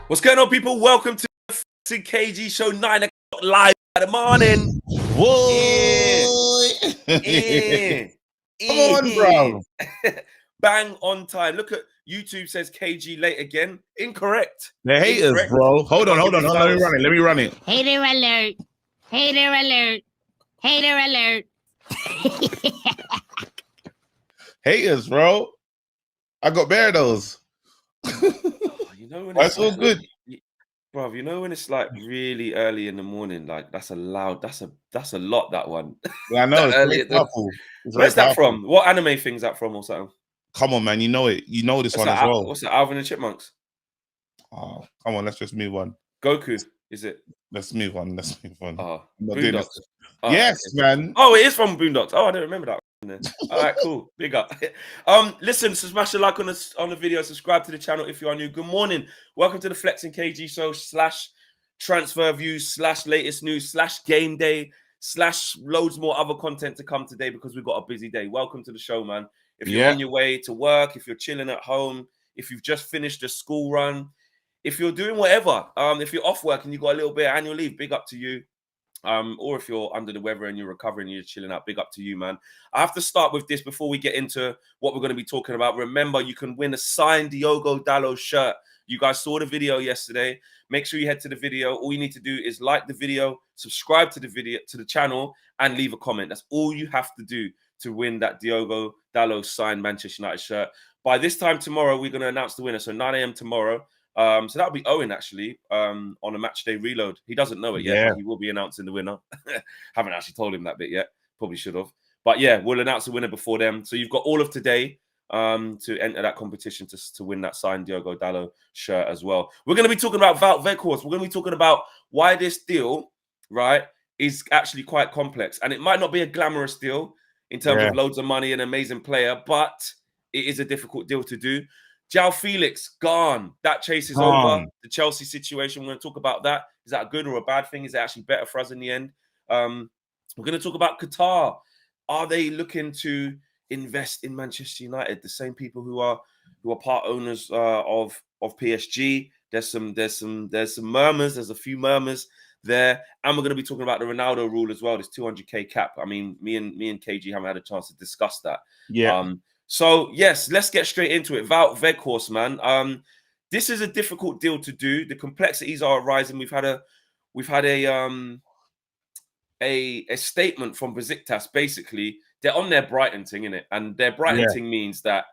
What's going on, people? Welcome to the KG show, 9 o'clock live in the morning. Whoa! Come on, bro. Bang on time. Look at YouTube says KG late again. Incorrect. The haters, Incorrect. bro. Hold on. Let me run it. Hater alert. Hater alert. Hater alert. Haters, bro. I got bare those. You know when That's all good. Bro, you know when it's like really early in the morning, like that's a lot, that one. Yeah, I know. Where's that from? What anime thing's that from or something? Come on, man. You know it. You know this one as well. What's that? Alvin and Chipmunks? Oh, come on. Let's just move on. Goku, is it? Let's move on. Oh, Boondocks. Oh, yes, okay. man. Oh, it is from Boondocks. Oh, I don't remember that. All right, cool. Big up. Listen, so smash a like on the video, subscribe to the channel if you are new. Good morning. Welcome to the Flex and KG show / transfer views / latest news / game day / loads more other content to come today because we've got a busy day. Welcome to the show, man. If you're on your way to work, if you're chilling at home, if you've just finished a school run, if you're doing whatever, if you're off work and you've got a little bit of annual leave, big up to you. Or if you're under the weather and you're recovering and you're chilling out, big up to you, man. I have to start with this before we get into what we're going to be talking about. Remember, you can win a signed Diogo Dalot shirt. You guys saw the video yesterday. Make sure you head to the video. All you need to do is like the video, subscribe to the video, to the channel, and leave a comment. That's all you have to do to win that Diogo Dalot signed Manchester United shirt. By this time tomorrow, we're going to announce the winner. So 9 a.m. tomorrow. So that'll be Owen actually on a match day reload. He doesn't know it yet, but he will be announcing the winner. Haven't actually told him that bit yet. Probably should have. But yeah, we'll announce the winner before them. So you've got all of today to enter that competition to win that signed Diogo Dalot shirt as well. We're going to be talking about Wout Weghorst. We're going to be talking about why this deal, right, is actually quite complex. And it might not be a glamorous deal in terms of loads of money and amazing player, but it is a difficult deal to do. Joao Felix gone. That chase is over. The Chelsea situation, we're going to talk about that. Is that a good or a bad thing? Is it actually better for us in the end? We're going to talk about Qatar. Are they looking to invest in Manchester United? The same people who are part owners of PSG. There's some murmurs. There's a few murmurs there, and we're going to be talking about the Ronaldo rule as well. This 200k cap. I mean, me and KG haven't had a chance to discuss that. Yeah. So yes, let's get straight into it. Wout Weghorst, man. This is a difficult deal to do. The complexities are arising. We've had a statement from Besiktas. Basically, they're on their Brighton thing, innit? And their Brighton thing means that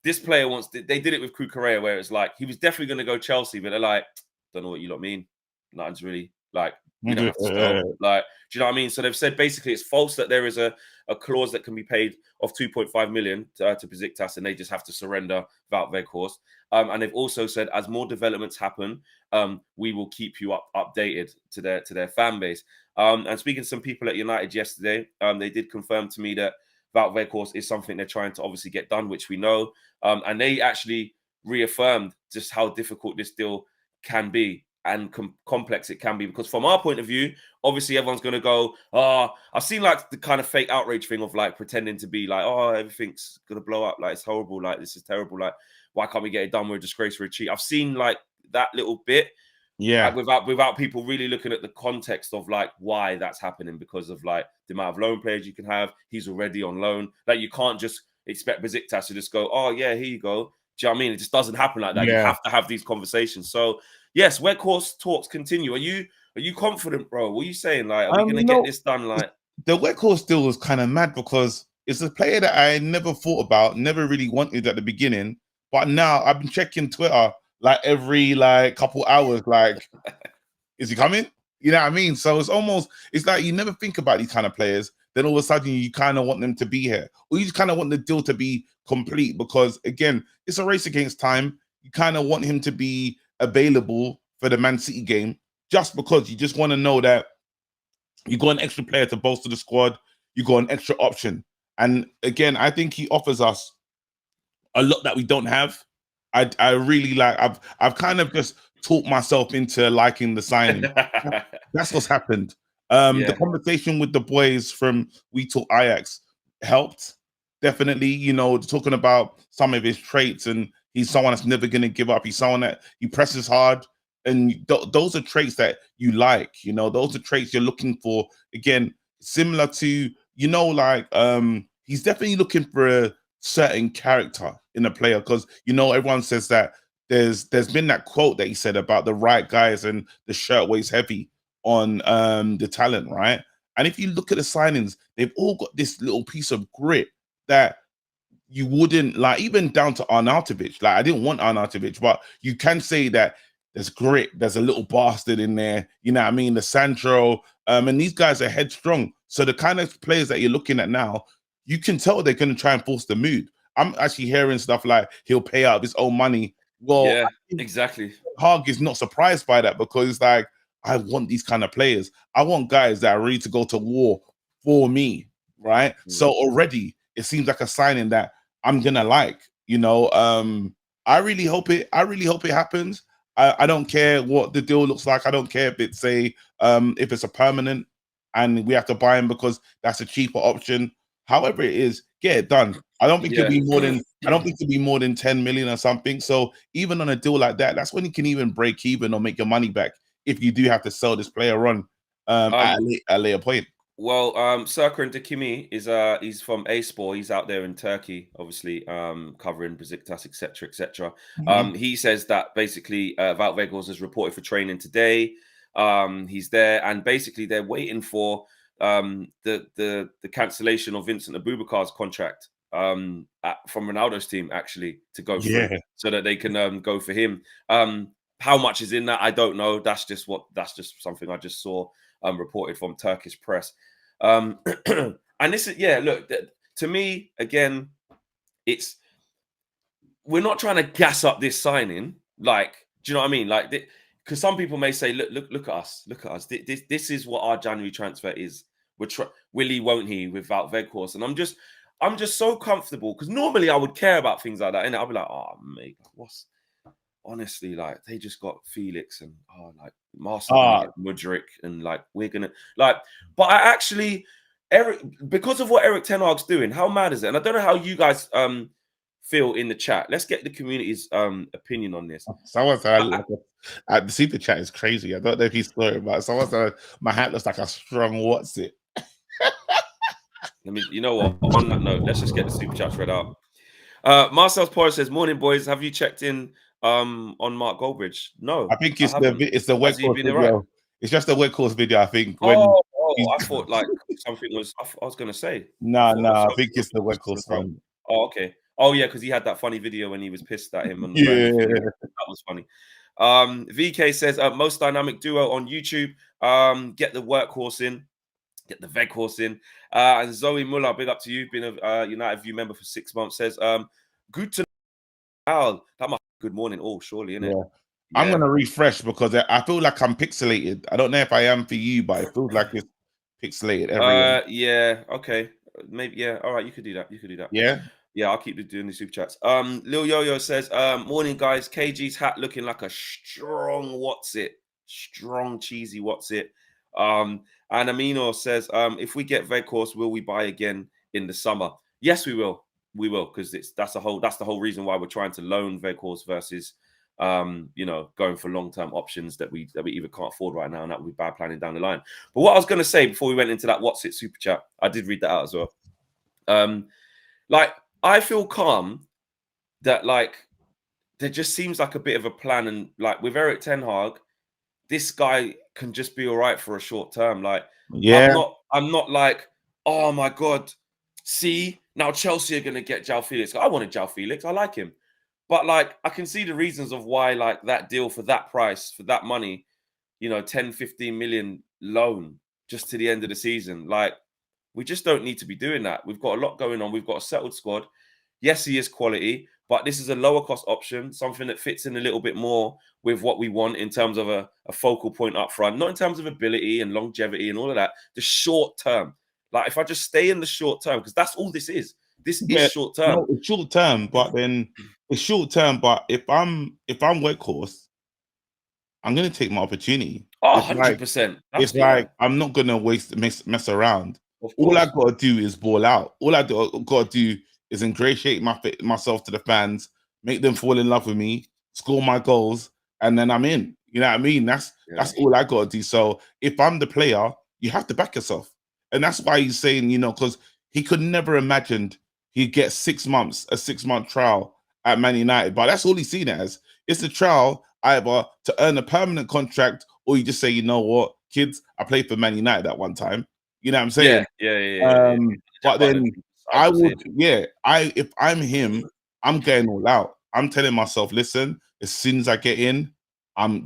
this player wants. They did it with Cucurella, where it's like he was definitely going to go Chelsea, but they're like, don't know what you lot mean. Nothing's really like. You don't have to spell. Like, do you know what I mean? So they've said basically it's false that there is a clause that can be paid of 2.5 million to Besiktas, and they just have to surrender Wout Weghorst. And they've also said as more developments happen, we will keep you updated to their fan base. And speaking to some people at United yesterday, they did confirm to me that Wout Weghorst is something they're trying to obviously get done, which we know. And they actually reaffirmed just how difficult this deal can be and complex it can be, because from our point of view, obviously everyone's going to go, I've seen like the kind of fake outrage thing of like pretending to be like, everything's going to blow up, like it's horrible, like this is terrible, like why can't we get it done, we're a disgrace, we're a cheat. I've seen like that little bit, like, without people really looking at the context of like why that's happening, because of like the amount of loan players you can have. He's already on loan. Like you can't just expect Besiktas to just go, oh yeah, here you go. Do you know what I mean? It just doesn't happen like that. You have to have these conversations. So yes, Weghorst talks continue. Are you confident, bro? What are you saying? Like, are we going to get this done? Like, the Weghorst deal was kind of mad because it's a player that I never thought about, never really wanted at the beginning. But now I've been checking Twitter like every like couple hours. Like, is he coming? You know what I mean? So it's like you never think about these kind of players. Then all of a sudden you kind of want them to be here, or you just kind of want the deal to be complete, because again, it's a race against time. You kind of want him to be available for the Man City game, just because you just want to know that you got an extra player to bolster the squad, you got an extra option. And again, I think he offers us a lot that we don't have. I really like. I've kind of just talked myself into liking the signing. That's what's happened. The conversation with the boys from We Talk Ajax helped, definitely. You know, talking about some of his traits, and he's someone that's never going to give up. He's someone that he presses hard. And those are traits that you like, you know, those are traits you're looking for. Again, similar to, you know, like he's definitely looking for a certain character in a player, because, you know, everyone says that there's been that quote that he said about the right guys and the shirt weighs heavy on the talent, right? And if you look at the signings, they've all got this little piece of grit that you wouldn't like, even down to Arnautovic. Like, I didn't want Arnautovic, but you can say that there's grit, there's a little bastard in there, you know what I mean? The Sandro, and these guys are headstrong. So the kind of players that you're looking at now, you can tell they're going to try and force the mood. I'm actually hearing stuff like he'll pay out of his own money. Well, yeah, exactly. Haag is not surprised by that, because it's like, I want these kind of players. I want guys that are ready to go to war for me, right? So already it seems like a signing that I'm gonna like, you know. I really hope it happens. I don't care what the deal looks like. I don't care if it's if it's a permanent and we have to buy him because that's a cheaper option. However it is, get it done. I don't think it'll be more than 10 million or something. So even on a deal like that, that's when you can even break even or make your money back if you do have to sell this player on at a later point. Well, Serkan Dikimi is he's from A-Sport. He's out there in Turkey, obviously, covering Besiktas, etc., etc. He says that basically Wout Weghorst has reported for training today. He's there, and basically they're waiting for the cancellation of Vincent Abubakar's contract from Ronaldo's team, actually, to go through, so that they can go for him. How much is in that? I don't know. That's just something I just saw reported from Turkish press. And this is, look, to me, again, we're not trying to gas up this signing. Like, do you know what I mean? Like, because some people may say, look at us. This is what our January transfer is. Will he, won't he, without Weghorst? And I'm just so comfortable, because normally I would care about things like that, and I'll be like, oh mate, honestly, like, they just got Felix and like Marcel Mudryk, and like, we're gonna like, but I actually, because of what Eric Ten Hag's doing, how mad is it? And I don't know how you guys feel in the chat. Let's get the community's opinion on this. Someone said the super chat is crazy. I don't know if he's sorry, but someone said my hat looks like a strong what's it. Let me, you know what? On that note, let's just get the super chats read out. Marcel's Porter says, "Morning, boys. Have you checked in on Mark Goldbridge?" No, I think it's the Weghorst video. Right? It's just the Weghorst video. I think. When I thought like something was. I was gonna say. No. I think it's the Weghorst one. Oh, okay. Oh yeah, because he had that funny video when he was pissed at him. On the that was funny. VK says, "Most dynamic duo on YouTube. Get the workhorse in." Get the Weghorst in. And Zoe Muller, big up to you. Been a United View member for 6 months. Says, "Good Al. That must be good morning. Oh, surely, innit?" Yeah. I'm gonna refresh because I feel like I'm pixelated. I don't know if I am for you, but it feels like it's pixelated everywhere. Yeah. Okay. Maybe. Yeah. All right. You could do that. Yeah. Yeah. I'll keep doing the super chats. Lil Yo-Yo says, "Morning, guys. KG's hat looking like a strong what's it? Strong cheesy what's it?" And Amino says, "If we get Weghorst, will we buy again in the summer?" Yes, we will. We will, because that's the whole reason why we're trying to loan Weghorst versus going for long-term options that we either can't afford right now, and that would be bad planning down the line. But what I was going to say before we went into that what's it super chat, I did read that out as well. Like, I feel calm that, like, there just seems like a bit of a plan, and like with Eric Ten Hag, this guy can just be all right for a short term. Like, I'm not like, oh my god, see, now Chelsea are gonna get Joao Felix. I wanted Joao Felix, I like him, but like, I can see the reasons of why, like, that deal for that price, for that money, 10-15 million loan just to the end of the season. Like, we just don't need to be doing that. We've got a lot going on. We've got a settled squad. Yes, he is quality, but this is a lower cost option, something that fits in a little bit more with what we want in terms of a focal point up front, not in terms of ability and longevity and all of that. The short term. Like, if I just stay in the short term, because that's all this is. This is short term. No, it's short term, but then it's short term. But if I'm Weghorst, I'm gonna take my opportunity. Oh, 100%. It's like, I'm not gonna mess around. All I gotta do is ball out. All I gotta do is ingratiate myself to the fans, make them fall in love with me, score my goals, and then I'm in. You know what I mean? That's all I gotta do. So if I'm the player, you have to back yourself. And that's why he's saying, you know, because he could never imagined he'd get 6 months, a 6-month trial at Man United. But that's all he's seen it as. It's a trial either to earn a permanent contract, or you just say, you know what, kids, I played for Man United at one time. You know what I'm saying? Yeah. But then I would, if I'm him, I'm going all out. I'm telling myself, listen, as soon as I get in,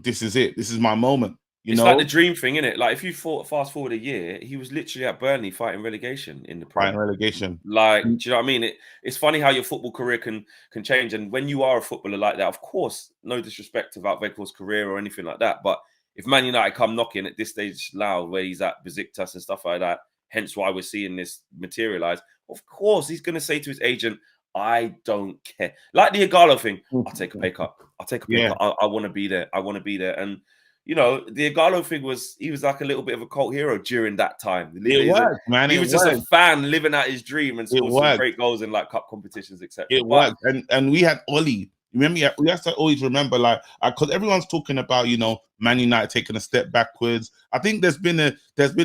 this is it. This is my moment. It's like the dream thing, isn't it? Like if you fast forward a year, he was literally at Burnley fighting relegation in the Prem. Fighting relegation. Like, do you know what I mean? It's funny how your football career can change. And when you are a footballer like that, of course, no disrespect to Wout Weghorst's career or anything like that. But if Man United come knocking at this stage loud, where he's at Besiktas and stuff like that, hence why we're seeing this materialize, of course, he's going to say to his agent, I don't care. Like the Igalo thing, I'll take a pay cut. I'll take a pay cut. I want to be there. I want to be there. And you know, the Igalo thing he was like a little bit of a cult hero during that time. It worked, man. He was just a fan living out his dream and scored some great goals in like cup competitions, etc. It worked. And we had Oli. Remember, we have to always remember, like, because everyone's talking about, you know, Man United taking a step backwards. I think there's been a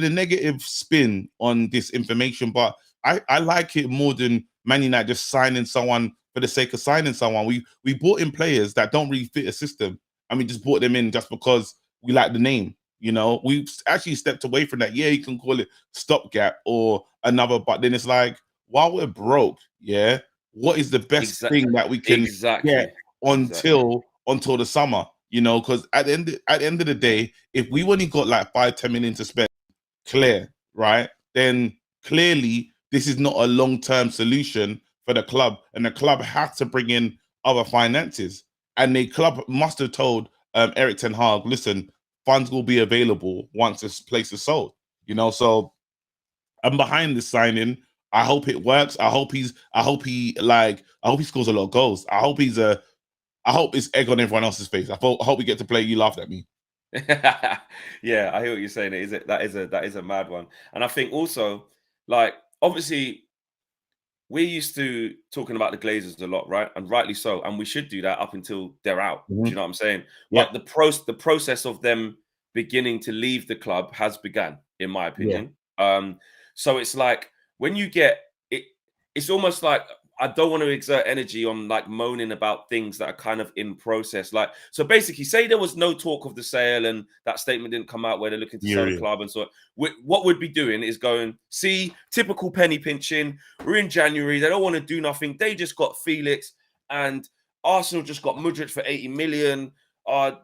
negative spin on this information, but I like it more than Man United just signing someone for the sake of signing someone. We brought in players that don't really fit a system, and we just brought them in just because we like the name. You know, we've actually stepped away from that. Yeah, you can call it stopgap or another, but then it's like, while we're broke, what is the best thing that we can get until the summer? You know, because at the end of the day, if we only got like 5-10 million to spend, right, then clearly this is not a long-term solution for the club, and the club has to bring in other finances. And the club must have told Eric Ten Hag, listen, funds will be available once this place is sold. You know, so I'm behind this signing. I hope it works. I hope he scores a lot of goals. I hope it's egg on everyone else's face. I hope we get to play. You laughed at me. Yeah, I hear what you're saying. That is a mad one. And I think also, like, obviously, we're used to talking about the Glazers a lot, right? And rightly so. And we should do that up until they're out. Do you know what I'm saying? Yeah. But the process of them beginning to leave the club has begun, in my opinion. So it's like when you get it, it's almost like I don't want to exert energy on like moaning about things that are kind of in process. Like, so basically, say there was no talk of the sale and that statement didn't come out where they're looking to sell the club and so on. What we'd be doing is going, see, typical penny pinching. We're in January. They don't want to do nothing. They just got Felix, and Arsenal just got Mudryk for 80 million.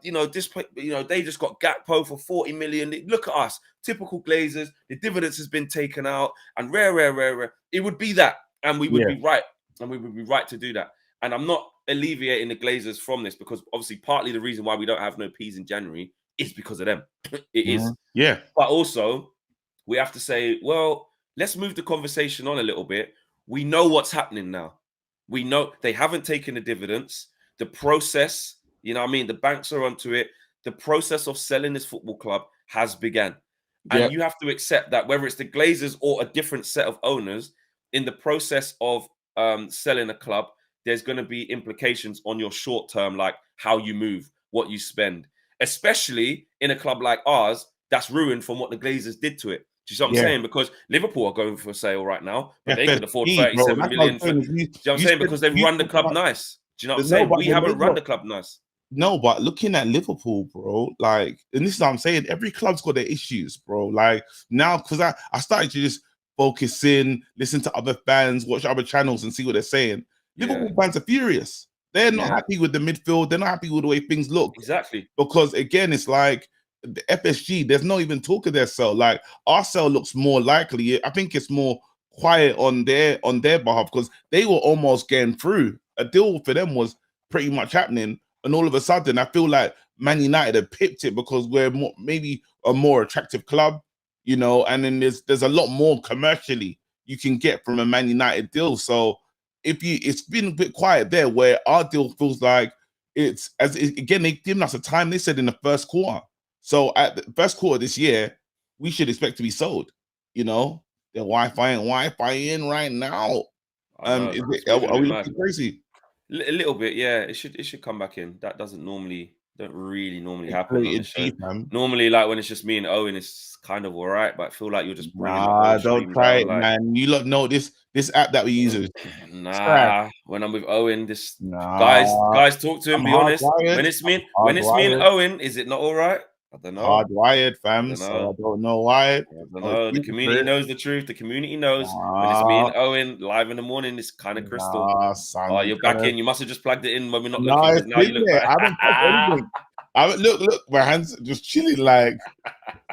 You know, they just got Gakpo for 40 million. Look at us, typical Glazers. The dividends has been taken out, and rare. It would be that, and we would be right. And we would be right to do that. And I'm not alleviating the Glazers from this, because obviously partly the reason why we don't have no P's in January is because of them. It is. Yeah. But also, we have to say, well, let's move the conversation on a little bit. We know what's happening now. We know they haven't taken the dividends. The process, you know what I mean? The banks are onto it. The process of selling this football club has begun. And you have to accept that whether it's the Glazers or a different set of owners, in the process of selling a club, there's going to be implications on your short term, like how you move, what you spend, especially in a club like ours that's ruined from what the Glazers did to it. Do you see what I'm saying? Because Liverpool are going for a sale right now, but they could afford 37 million. Do you know what I'm saying? Because they've run the club nice. Do you know what I'm saying? We haven't run the club nice. No, but looking at Liverpool, bro, like, and this is what I'm saying, every club's got their issues, bro. Like, now, because I started to just focus in, listen to other fans, watch other channels and see what they're saying. Liverpool fans are furious. They're not happy with the midfield. They're not happy with the way things look. Exactly. Because, again, it's like the FSG, there's not even talk of their sell. Like, our sell looks more likely. I think it's more quiet on their behalf, because they were almost getting through. A deal for them was pretty much happening. And all of a sudden, I feel like Man United have pipped it because we're maybe a more attractive club, you know, and then there's a lot more commercially you can get from a Man United deal. So it's been a bit quiet there, where our deal feels like again, they've given us a time. They said in the first quarter. So at the first quarter this year, we should expect to be sold. You know, they're Wi-Fi in right now. Are we looking crazy? A little bit, yeah. It should come back in. That doesn't normally Don't really normally happen on the show. Deep, man. Normally, like when it's just me and Owen, it's kind of all right. But I feel like you're just bringing the Nah, whole don't stream try down. it, Like, man. You lot know this app that we use is trash. nah. When I'm with Owen, this Nah, guys, talk to him. I'm Be honest. hardwired. When it's me I'm and Owen, is it not all right? I don't know. Hardwired, fam. don't So know. I don't know why. I don't know. The community knows the truth. The community knows when it's me and Owen live in the morning. It's kind of crystal. Nah, son, Oh, you're back in. You must have just plugged it in when we're not nah, looking. it's Now you look there. back. I haven't touched anything. I haven't, look, my hands are just chilling. Like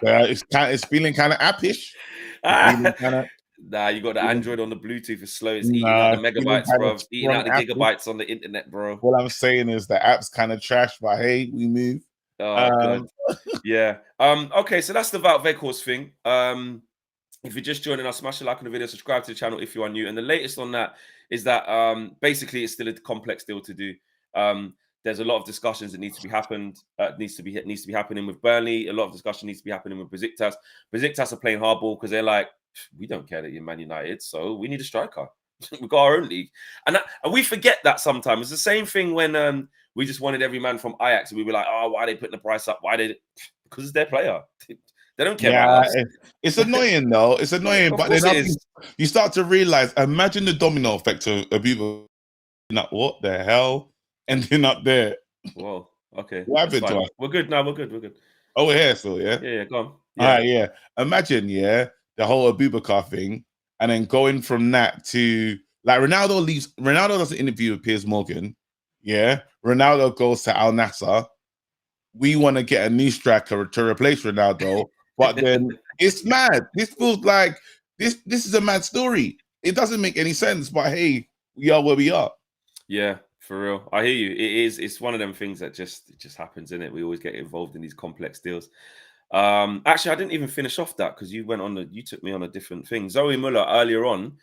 it's feeling kind of appish. Nah, you got the Android on the Bluetooth. It's slow. It's eating out the megabytes, bro. It's eating out the gigabytes on the internet, bro. All I'm saying is the app's kind of trash, but hey, we move. Oh, God. Yeah. Okay, so that's the Wout Weghorst thing. If you're just joining us, smash a like on the video, subscribe to the channel if you are new. And the latest on that is that basically it's still a complex deal to do. There's a lot of discussions that needs to be happening with Burnley. A lot of discussion needs to be happening with Besiktas. Besiktas are playing hardball because they're like, we don't care that you're Man United, so we need a striker. We've got our own league, and we forget that sometimes. It's the same thing when we just wanted every man from Ajax, and we were like, oh, why are they putting the price up? Because it's their player. They don't care about us. It's annoying though. It's annoying, but then you start to realize. Imagine the domino effect of people. Not what the hell, ending up there. Whoa. Okay. What happened to us? We're good now. We're good. Oh, we're here still, yeah. Yeah. Go on. Yeah. All right, yeah. Imagine, the whole Abubakar thing, and then going from that to like Ronaldo leaves. Ronaldo does an interview with Piers Morgan. Yeah. Ronaldo goes to Al Nassr. We want to get a new striker to replace Ronaldo. But then it's mad. This feels like this is a mad story. It doesn't make any sense, but hey, we are where we are. Yeah, for real. I hear you. It's one of them things that just happens, isn't it? We always get involved in these complex deals. Actually, I didn't even finish off that because you took me on a different thing. Zoe Muller earlier on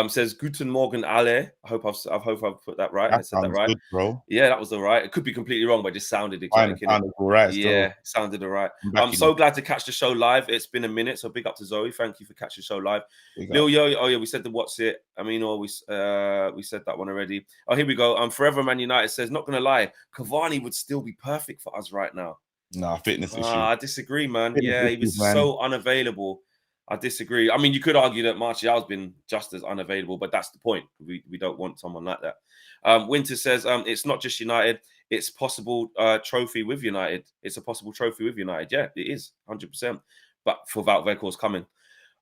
says Guten Morgen alle. I hope I've put that right. I said that right, good, bro. Yeah, that was all right. It could be completely wrong, but it just sounded exotic. Sounded all right. Yeah, sounded all right. I'm so glad to catch the show live. It's been a minute, so big up to Zoe. Thank you for catching the show live. Lil Yo, oh yeah, we said the what's it. I mean, we said that one already. Oh, here we go. Forever Man United says, not gonna lie, Cavani would still be perfect for us right now. Nah, fitness issue. I disagree, man. He was so unavailable. I disagree. I mean, you could argue that Martial's been just as unavailable, but that's the point. We don't want someone like that. Winter says it's not just United. It's possible trophy with United. It's a possible trophy with United. Yeah, it is 100%. But for Wout Weghorst coming.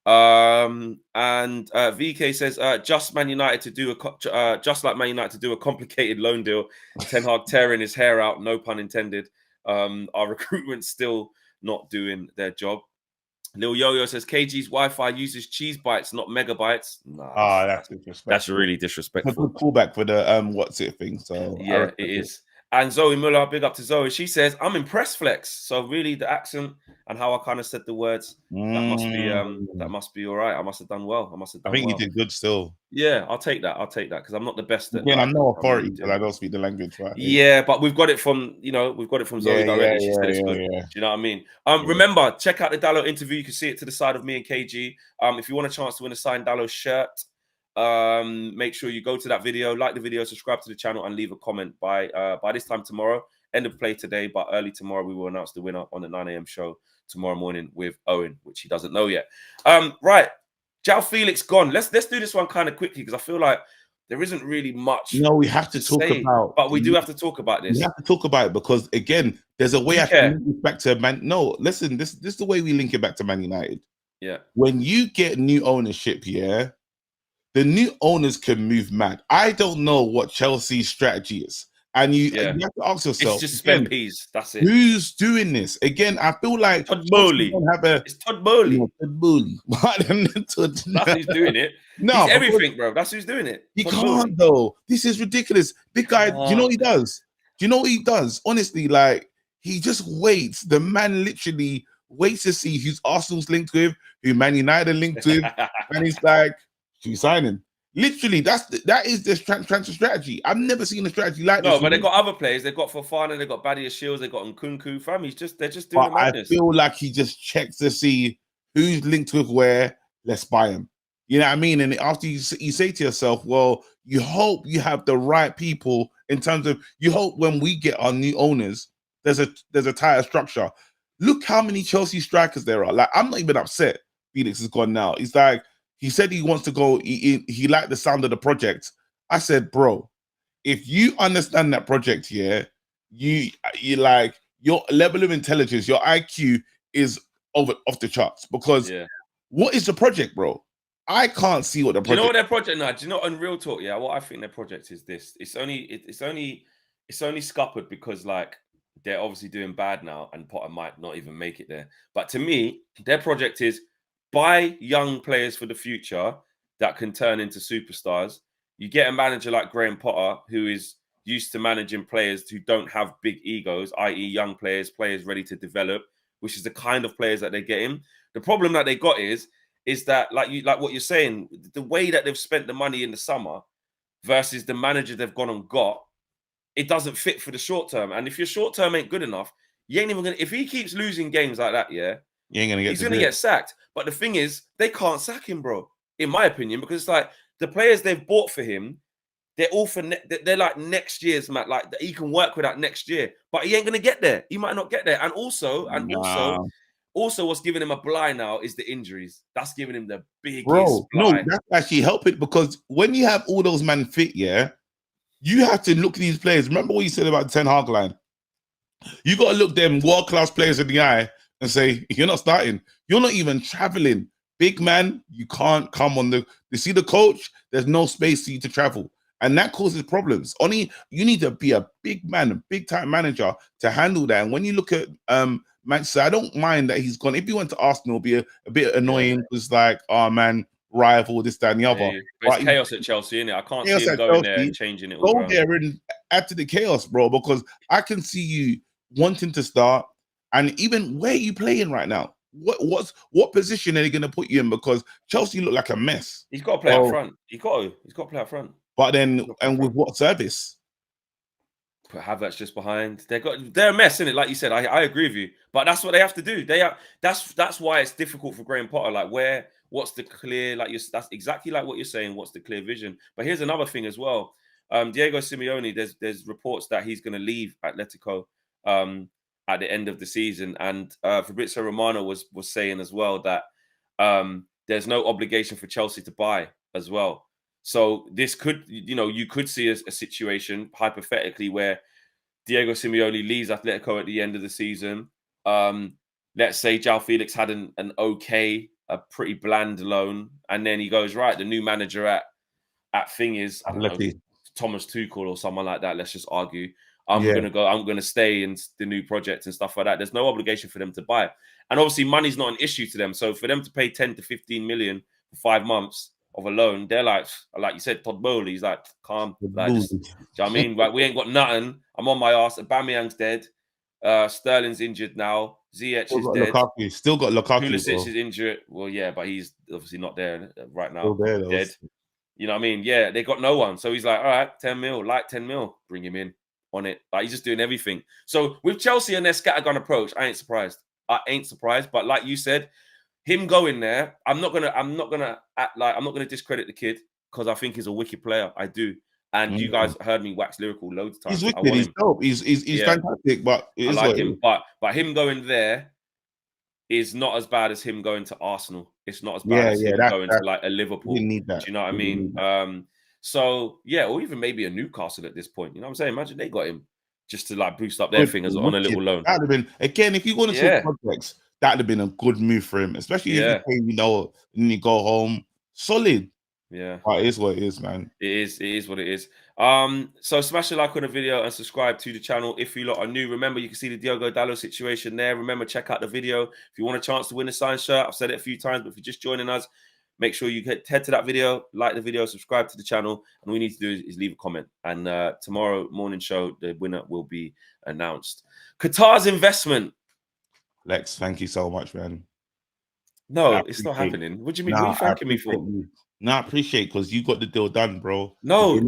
And VK says just like Man United to do a complicated loan deal. Ten Hag tearing his hair out. No pun intended. Our recruitment's still not doing their job. Lil Yo-Yo says KG's Wi-Fi uses cheese bites, not megabytes. Nah, that's disrespectful. That's really disrespectful. A good callback for the what's it thing. So yeah, it is. And Zoe Muller, big up to Zoe. She says, I'm impressed, Flex. So really the accent and how I kind of said the words, that must be all right. I must have done well. I think you did good still. Yeah, I'll take that because I'm not the best at. Again, I'm no authority because I don't speak the language, right? Yeah, but we've got it from Zoe directly. She said it's good. Do you know what I mean? Remember, check out the Dallo interview. You can see it to the side of me and KG. If you want a chance to win a signed Dallo shirt, make sure you go to that video, like the video, subscribe to the channel, and leave a comment by this time tomorrow. End of play today, but early tomorrow we will announce the winner on the 9 a.m. show tomorrow morning with Owen, which he doesn't know yet. Right, Joao Felix gone. Let's do this one kind of quickly because I feel like there isn't really much. No, we have to talk about, but we do have to talk about this. We have to talk about it because again, there's a way I can link it back to Man. No, listen, this is the way we link it back to Man United. Yeah, when you get new ownership, the new owners can move mad. I don't know what Chelsea's strategy is. And you have to ask yourself, it's just spend peas. That's it. Who's doing this? Again, I feel like Todd Bowley. It's Todd Bowley. Todd Bowley. That's who's doing it. No, he's everything, bro. That's who's doing it. He can't though. This is ridiculous. Big guy. Do you know what he does? Do you know what he does? Honestly, like he just waits. The man literally waits to see who's Arsenal's linked with, who Man United linked with, and he's like, "She's signing." Literally, that is the transfer strategy. I've never seen a strategy like this. No, but they've got other players. They've got Fofana, they've got Badia Shields, they've got Nkunku. Fam, they're just doing the madness. I feel like he just checks to see who's linked with where. Let's buy him. You know what I mean? And after you say to yourself, well, you hope you have the right people in terms of you hope when we get our new owners, there's a tighter structure. Look how many Chelsea strikers there are. Like, I'm not even upset Felix is gone now. He's like, he said he wants to go. He liked the sound of the project. I said, bro, if you understand that project here, you like your level of intelligence, your IQ is off the charts. Because what is the project, bro? I can't see what the project. Do you know what their project now? Do you know on real talk? Yeah, what I think their project is this. It's only scuppered because like they're obviously doing bad now, and Potter might not even make it there. But to me, their project is buy young players for the future that can turn into superstars. You get a manager like Graham Potter, who is used to managing players who don't have big egos, i.e. young players ready to develop, which is the kind of players that they get in. The problem that they got is that like what you're saying, the way that they've spent the money in the summer versus the manager they've gone and got, it doesn't fit for the short term. And if your short term ain't good enough, you ain't even gonna. If he keeps losing games like that, you ain't gonna get. He's gonna get sacked. But the thing is, they can't sack him, bro. In my opinion, because it's like the players they've bought for him, they're all for they're like next year's man. Like he can work with that next year, but he ain't gonna get there. He might not get there. And also, what's giving him a blind now is the injuries. That's giving him the biggest blind. No, that's actually helping because when you have all those men fit, you have to look at these players. Remember what you said about the Ten Hag line? You got to look them world-class players in the eye and say, you're not starting. You're not even traveling. Big man, you can't come on the... You see the coach? There's no space for you to travel. And that causes problems. Only you need to be a big man, a big-time manager to handle that. And when you look at Manchester, I don't mind that he's gone. If he went to Arsenal, it'll be a bit annoying because like, oh, man, rival, this, that, and the other. But it's chaos at Chelsea, innit? I can't see him going there and changing it all. Go there and add to the chaos, bro, because I can see you wanting to start. And even where are you playing right now? What position are they going to put you in? Because Chelsea look like a mess. He's got to play up front. He's got to play up front. But then, and with what service? Put Havertz just behind. They're a mess, innit? Like you said, I agree with you. But that's what they have to do. That's why it's difficult for Graham Potter. Like what's the clear, that's exactly like what you're saying. What's the clear vision? But here's another thing as well. Diego Simeone, there's reports that he's going to leave Atletico at the end of the season. And Fabrizio Romano was saying as well that there's no obligation for Chelsea to buy as well. So this could, you could see a situation hypothetically where Diego Simeone leaves Atletico at the end of the season. Let's say Joao Felix had a pretty bland loan, and then he goes, right, the new manager at thing is Thomas Tuchel or someone like that. Let's just argue. I'm gonna stay in the new project and stuff like that. There's no obligation for them to buy. And obviously money's not an issue to them. So for them to pay 10 to 15 million for 5 months of a loan, they're like you said, Todd Bowley, he's like, calm. Like, do you know what I mean? Like, we ain't got nothing. I'm on my ass. Aubameyang's dead. Sterling's injured now. Ziyech is dead. Still got Lukaku. Pulisic is injured. Well, yeah, but he's obviously not there right now. Still there, dead. You know what I mean? Yeah, they got no one. So he's like, all right, 10 mil, like 10 mil. Bring him in on it. Like, he's just doing everything. So with Chelsea and their scattergun approach, I ain't surprised. But like you said, him going there, I'm not gonna discredit the kid because I think he's a wicked player. I do. And you guys heard me wax lyrical loads of times. He's wicked. He's dope. He's fantastic. But I like him. But him going there is not as bad as him going to Arsenal. It's not as bad as him going to like a Liverpool. You need that. Do you know what I mean? So yeah, or even maybe a Newcastle at this point. You know what I'm saying? Imagine they got him just to like boost up their fingers on a little loan. That'd have been, again, if you want to talk projects, that'd have been a good move for him, especially if and you go home solid. Yeah, but it is what it is, man. It is what it is. So smash a like on the video and subscribe to the channel if you lot are new. Remember, you can see the Diogo Dalot situation there. Remember, check out the video if you want a chance to win a signed shirt. I've said it a few times, but if you're just joining us, make sure you head to that video, like the video, subscribe to the channel, and all you need to do is leave a comment. And tomorrow morning show, the winner will be announced. Qatar's investment. Lex, thank you so much, man. No, it's not happening. What do you mean? What are you thanking me for? No, I appreciate because you got the deal done, bro. No.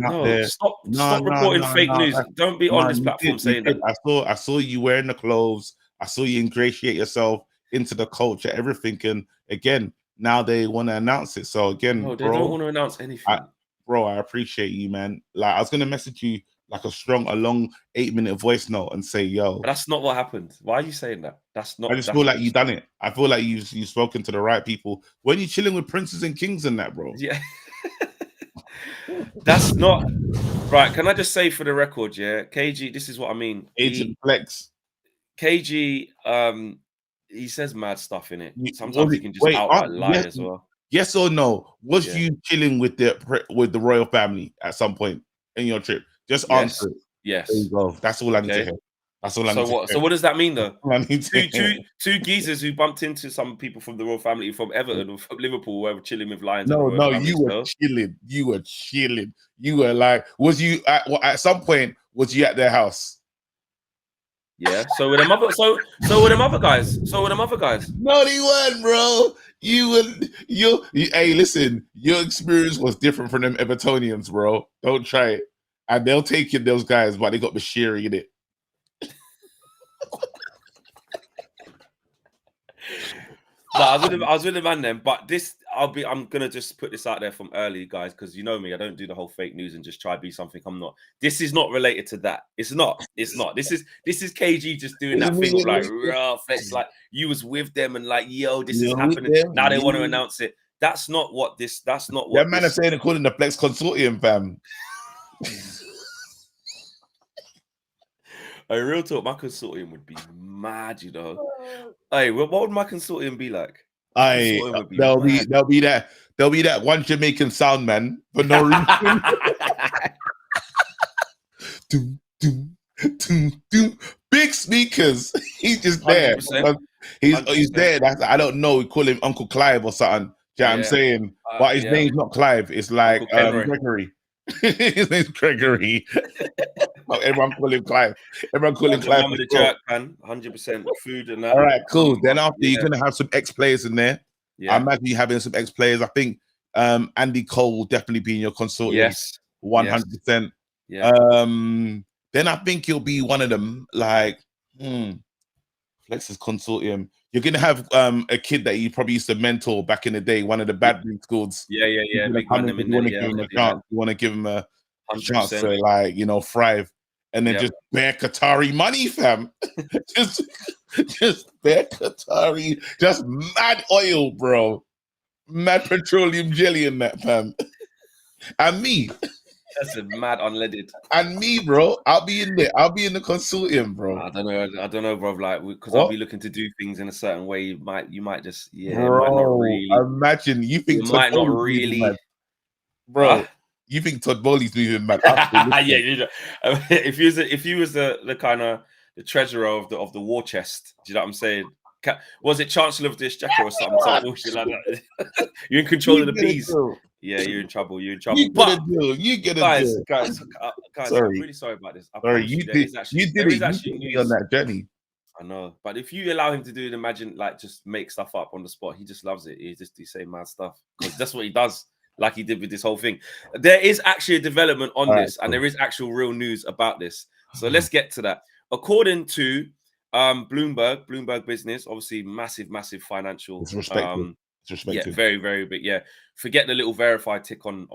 Stop reporting fake news. Don't be on this platform saying that. I saw you wearing the clothes. I saw you ingratiate yourself into the culture, everything. And again, now they want to announce it. So again, no, they don't want to announce anything. Bro, I appreciate you, man. Like, I was gonna message you like a long 8-minute voice note and say, "Yo." But that's not what happened. Why are you saying that? That's not. I just That's feel not like you done it. I feel like you've spoken to the right people when you're chilling with princes and kings and that, bro. Yeah. That's not right. Can I just say for the record, yeah, KG, this is what I mean. Agent Flex. KG, he says mad stuff in it. Was Sometimes he it, can just wait, outright lie as well. yes or no? Was Yeah. you chilling with the royal family at some point in your trip? Just Yes. answer it. Yes. There you go. That's all I need to Okay. hear. That's all I need So to what? hear. So what does that mean, though? I need to hear. Two geezers who bumped into some people from the royal family, from Everton or from Liverpool, who were chilling with lions at the royal No, family. you were chilling. You were chilling. You were like, was you at some point? Was you at their house? Yeah. So were them other. So were them other guys. So were them other guys. No, they weren't, bro. Hey, listen, your experience was different from them Evertonians, bro. Don't try it. And they'll take you, those guys, but they got Bashiri in it. No, I was with the man then, but I'm gonna just put this out there from early, guys, because you know me, I don't do the whole fake news and just try to be something I'm not. This is not related to that. It's not. This is KG just doing that thing of like raw Flex, like you was with them and like, yo, this is happening. Now they want to announce it. That's not what. That man is saying they're calling the Flex Consortium, fam. A real talk, my consortium would be mad, you know. Hey, what would my consortium be like? There'll be that one Jamaican sound man for no reason. doom, doom, doom, doom. Big speakers. He's just there. 100%. He's there. I don't know. We call him Uncle Clive or something. You know what I'm saying? But his name's not Clive. It's like Gregory. His name's Gregory. Everyone call him Clive. Everyone call him Clive. With the jerk, man. 100% food and that. All right, cool. Then after you're gonna have some ex-players in there. Yeah. I imagine you having some ex-players. I think Andy Cole will definitely be in your consortium. Yes. 100%. Yeah. Then I think you'll be one of them, like Flex's consortium. You're gonna have a kid that you probably used to mentor back in the day, one of the bad schools. Yeah. Big man them in You there. want to give him a 100%. chance to, like, thrive. And then just bare Qatari money, fam. just bare Qatari, just mad oil, bro. Mad petroleum jelly in that, fam. And me. That's a mad unleaded. And me, bro. I'll be in there. I'll be in the consortium, bro. I don't know, bro. Like, because I'll be looking to do things in a certain way. You might just, bro, it might not really. Imagine you think it might not really, bro. You think Todd Bowley's moving mad? Yeah. If you was the kind of the treasurer of the war chest, do you know what I'm saying? Was it Chancellor of the Exchequer or something? Bullshit like that. You're in control of the bees. Yeah, you're in trouble. You get a deal. Guys, I'm really sorry about this. You did it on that journey. I know, but if you allow him to do it, imagine like just make stuff up on the spot. He just loves it. He just say mad stuff because that's what he does. Like he did with this whole thing. There is actually a development on this, and there is actual real news about this. So let's get to that. According to Bloomberg Business, obviously massive financial. It's respectful. Yeah, very, very big. Yeah, forget the little verified tick on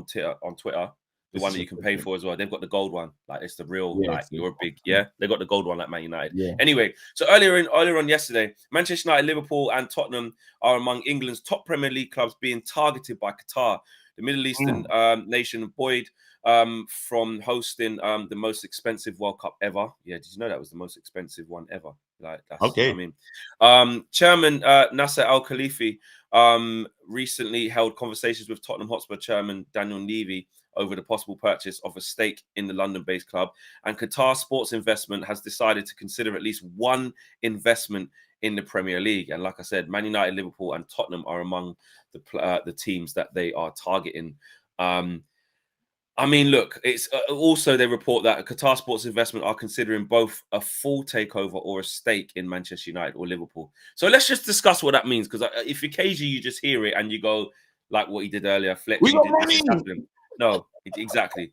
Twitter. The one that you can pay for as well. They've got the gold one. Like it's the real, you're a big, they got the gold one like Man United. Yeah. Anyway, so earlier on yesterday, Manchester United, Liverpool and Tottenham are among England's top Premier League clubs being targeted by Qatar, the Middle Eastern nation, buoyed from hosting the most expensive World Cup ever. Yeah, did you know that was the most expensive one ever? Like that's okay. What I mean, Chairman Nasser Al Khalifi recently held conversations with Tottenham Hotspur Chairman Daniel Levy over the possible purchase of a stake in the London-based club, and Qatar Sports Investment has decided to consider at least one investment in the Premier League. And like I said, Man United, Liverpool, and Tottenham are among the teams that they are targeting. I mean, look, it's also they report that Qatar Sports Investment are considering both a full takeover or a stake in Manchester United or Liverpool. So let's just discuss what that means, because if you're KG, you just hear it and you go like what he did earlier. Flex, we got money. No, exactly.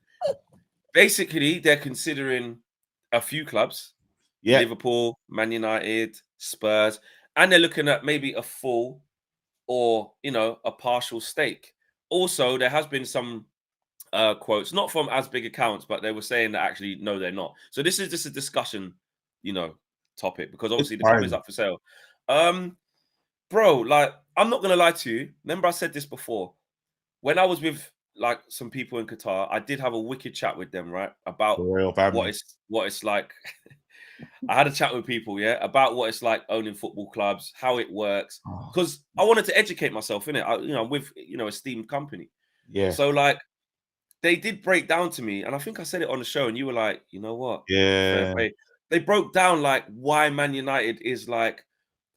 Basically, they're considering a few clubs, Liverpool, Man United, Spurs, and they're looking at maybe a full or a partial stake. Also, there has been some quotes, not from as big accounts, but they were saying that actually no, they're not. So this is just a discussion, topic, because obviously the club is up for sale. Bro, like, I'm not gonna lie to you. Remember, I said this before. When I was with like some people in Qatar, I did have a wicked chat with them, right? About what it's like. I had a chat with people, yeah, about what it's like owning football clubs, how it works, because I wanted to educate myself in it. I'm with esteemed company. Yeah. So like, they did break down to me, and I think I said it on the show, and you were like, you know what? Yeah. Fair play. They broke down like why Man United is like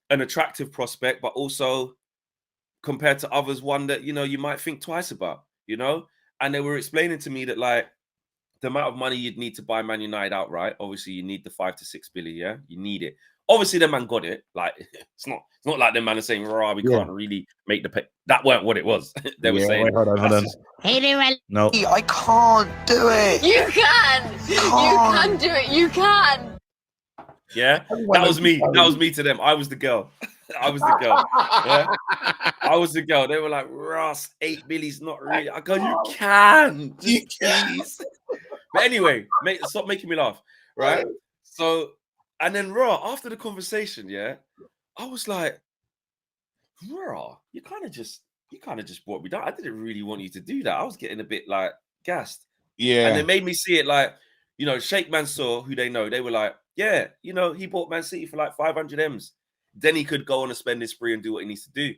an attractive prospect, but also compared to others, one that you might think twice about, And they were explaining to me that like the amount of money you'd need to buy Man United outright. Obviously, you need the 5 to 6 billion. Yeah, you need it. Obviously, the man got it. Like it's not like the man is saying, "Rah, we can't really make the pay." That weren't what it was. They were saying, wait, hold on. Hey there, No, I can't do it. You can. You can do it. You can. Yeah, that was me. That was me to them. I was the girl. I was the girl. Yeah, I was the girl. They were like, Ross, 8 billy's not really. I go, you can. Just please. But anyway, stop making me laugh. Right. So, and then after the conversation, yeah, I was like, you kind of just brought me down. I didn't really want you to do that. I was getting a bit like gassed. yeah. And they made me see it like, Sheikh Mansour, who they know, they were like, yeah, he bought Man City for like 500 M's. Then he could go on a spending spree and do what he needs to do.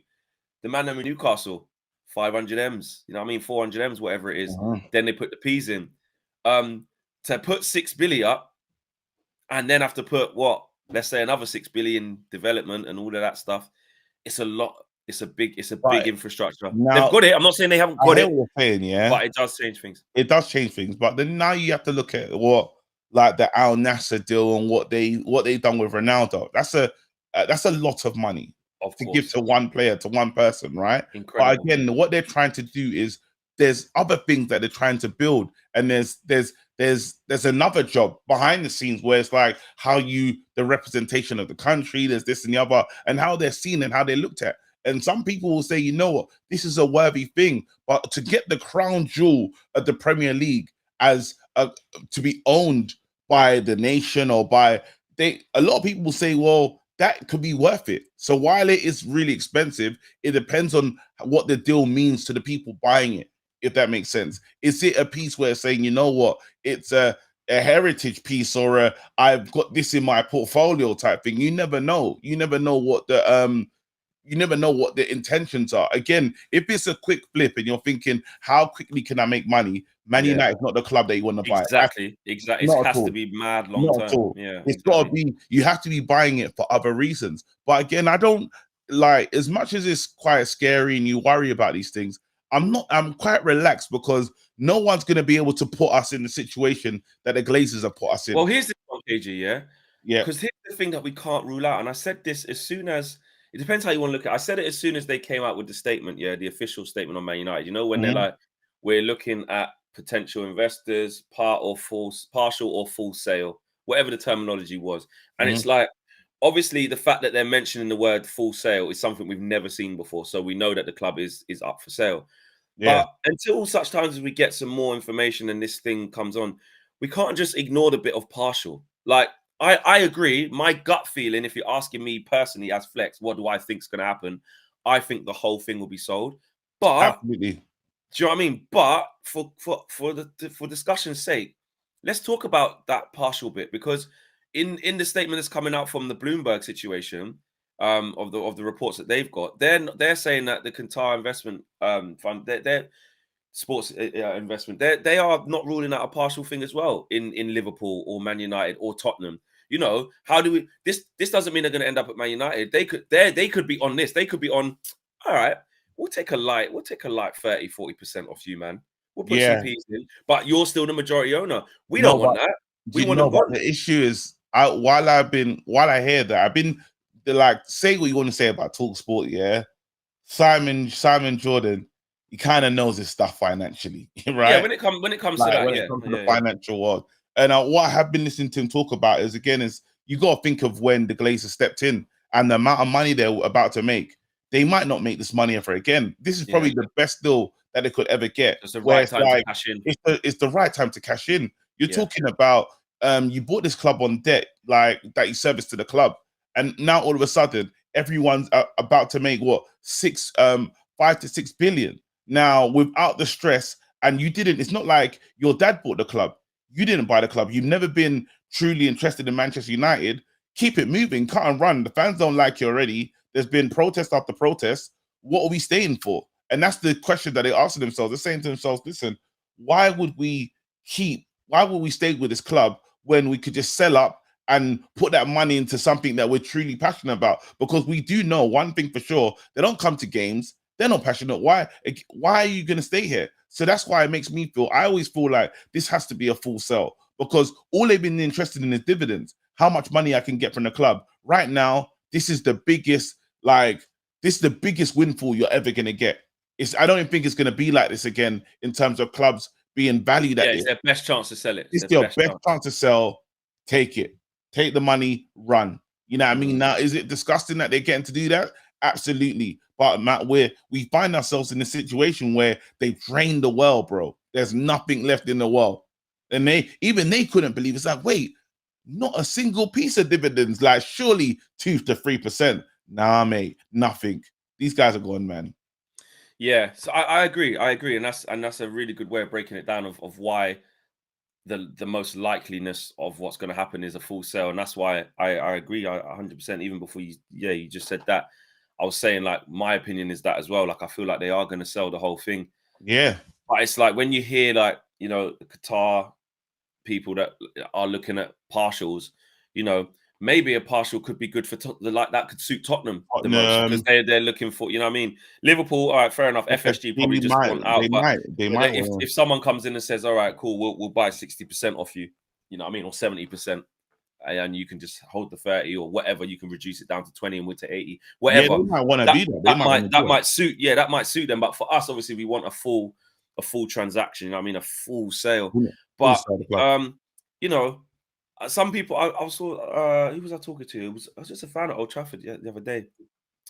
The man in Newcastle, 500 M's, 400 M's, whatever it is. Then they put the P's in. To put 6 billion up and then have to put let's say another 6 billion development and all of that stuff. It's a lot. It's a big infrastructure. Now, they've got it. I'm not saying they haven't got it. What you're saying, yeah, but it does change things. It does change things. But then now you have to look at what like the Al Nassr deal and what they done with Ronaldo. That's a lot of money to give to one player, to one person, right? Incredible. But again, what they're trying to do is there's other things that they're trying to build, and there's another job behind the scenes where it's like the representation of the country, there's this and the other, and how they're seen and how they're looked at. And some people will say, you know what, this is a worthy thing, but to get the crown jewel of the Premier League as to be owned by the nation or a lot of people will say, well, that could be worth it. So while it is really expensive, it depends on what the deal means to the people buying it, if that makes sense. Is it a piece where it's saying, you know what, it's a heritage piece or I've got this in my portfolio type thing? You never know. You never know what the intentions are. Again, if it's a quick flip and you're thinking, how quickly can I make money? Man United is not the club that you want to buy. Exactly. It has to be mad long term. Yeah, it's got to be. You have to be buying it for other reasons. But again, I don't like, as much as it's quite scary and you worry about these things, I'm quite relaxed because no one's going to be able to put us in the situation that the Glazers have put us in. Well, here's the one, KG, yeah? Yeah. Because here's the thing that we can't rule out. And I said this as soon as, it depends how you want to look at it. I said it as soon as they came out with the statement, yeah, the official statement on Man United. When they're like, we're looking at potential investors, partial or full sale, whatever the terminology was. And it's like, obviously, the fact that they're mentioning the word full sale is something we've never seen before. So we know that the club is up for sale. Yeah. But until such times as we get some more information and this thing comes on, we can't just ignore the bit of partial. Like, I agree. My gut feeling, if you're asking me personally as Flex, what do I think is going to happen? I think the whole thing will be sold. But absolutely. Do you know what I mean? But for discussion's sake, let's talk about that partial bit, because in the statement that's coming out from the Bloomberg situation, of the reports that they've got, they're saying that the Qatar investment fund, their sports investment, they are not ruling out a partial thing as well in Liverpool or Man United or Tottenham. How do we? This doesn't mean they're going to end up at Man United. They could be on this. They could be on. All right, we'll take a light 30-40% off you, man. We'll put some P's in, but you're still the majority owner. We don't want that. We want to. The issue is, while I hear that, I've been like, say what you want to say about TalkSport, yeah. Simon Jordan, he kind of knows his stuff financially, right? Yeah, when it comes to that, when it comes to the financial world. And what I have been listening to him talk about is you got to think of when the Glazers stepped in and the amount of money they're about to make. They might not make this money ever again. This is probably the best deal that they could ever get. It's the Where right it's time like, to cash in. it's the right time to cash in. You're Yeah. talking about you bought this club on debt, like that you serviced to the club, and now all of a sudden everyone's about to make what 5 to 6 billion now without the stress. And you didn't. It's not like your dad bought the club. You didn't buy the club. You've never been truly interested in Manchester United. Keep it moving, cut and run. The fans don't like you already. There's been protest after protest. What are we staying for? And that's the question that they ask themselves. They're saying to themselves, listen, why would we stay with this club when we could just sell up and put that money into something that we're truly passionate about? Because we do know one thing for sure, they don't come to games, they're not passionate. Why are you going to stay here? So that's why it makes me feel, I always feel like this has to be a full sell, because all they've been interested in is dividends, how much money I can get from the club. Right now, this is the biggest windfall you're ever going to get. I don't even think it's going to be like this again in terms of clubs being valued at it's their best chance to sell it. It's your best chance to sell. Take it. Take the money, run. You know what I mean? Now, is it disgusting that they're getting to do that? Absolutely. But Matt, we find ourselves in a situation where they've drained the well, bro. There's nothing left in the well. And they couldn't believe it. It's like, wait, not a single piece of dividends. Like, surely 2 to 3%. Nah, mate, nothing. These guys are going, man. Yeah, so I agree. And that's a really good way of breaking it down of why the most likeliness of what's going to happen is a full sale. And that's why I agree 100%. Even before you just said that, I was saying, like, my opinion is that as well. Like, I feel like they are going to sell the whole thing. Yeah. But it's like when you hear, like, you know, the Qatar people that are looking at partials, you know, maybe a partial could be good for like that could suit Tottenham the most, because they're looking for, you know what I mean? Liverpool, all right, fair enough. FSG probably just want out. They might. If someone comes in and says, all right, cool, we'll buy 60% off you, you know what I mean, or 70%. And you can just hold the 30 or whatever. You can reduce it down to 20 and we're to 80, whatever. Yeah, they might want to do that. That might suit. Yeah, that might suit them. But for us, obviously, we want a full transaction. You know what I mean, a full sale. Yeah, but you know, some people. I saw. Who was I talking to? I was just a fan at Old Trafford the other day,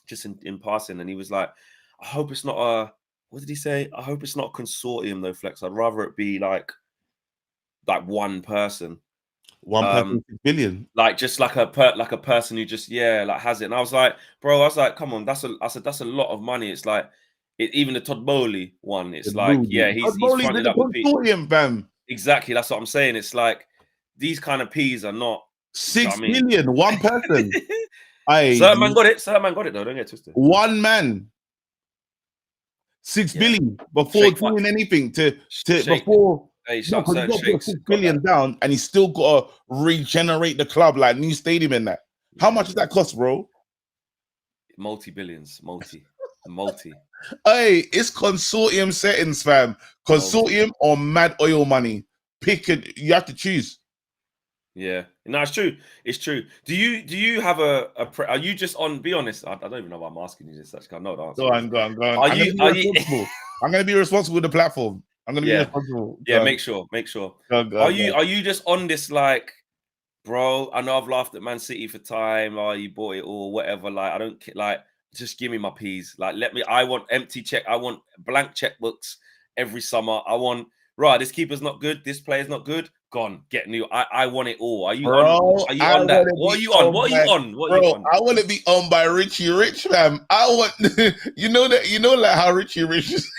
just in passing, and he was like, "I hope it's not a." What did he say? I hope it's not a consortium though, Flex. I'd rather it be like one person. 1 person, 6 billion, like just like a person who just has it. And I was like, bro, come on, that's a lot of money. It's like even the Todd Bowley one. It's like, he's fronted up with consortium, fam. Exactly, that's what I'm saying. It's like these kind of P's are not 6 billion, one person. Certain man got it though. Don't get twisted. One man, 6 billion before doing anything before. Hey, no, because he's got to put 6 billion down, and he's still got to regenerate the club, like new stadium and that. How much does that cost, bro? Multi-billions, multi. Hey, it's consortium settings, fam. Consortium or mad oil money. Pick it. You have to choose. Yeah, no, it's true. It's true. Do you have are you just on? Be honest. I don't even know why I'm asking you this. Actually, I know the answer. Go on. Are you? I'm going to be responsible with the platform. I'm gonna be responsible. Yeah, make sure. Are you just on this, like, bro? I know I've laughed at Man City for time. Oh, you bought it or whatever. Like, I don't like. Just give me my P's. Like, I want empty check. I want blank checkbooks every summer. I want this keeper's not good. This player's not good. Gone. Get new. I want it all. Are you on that? What are you on? What are you on? I want to be owned by Richie Rich, fam. I want you know like how Richie Rich is.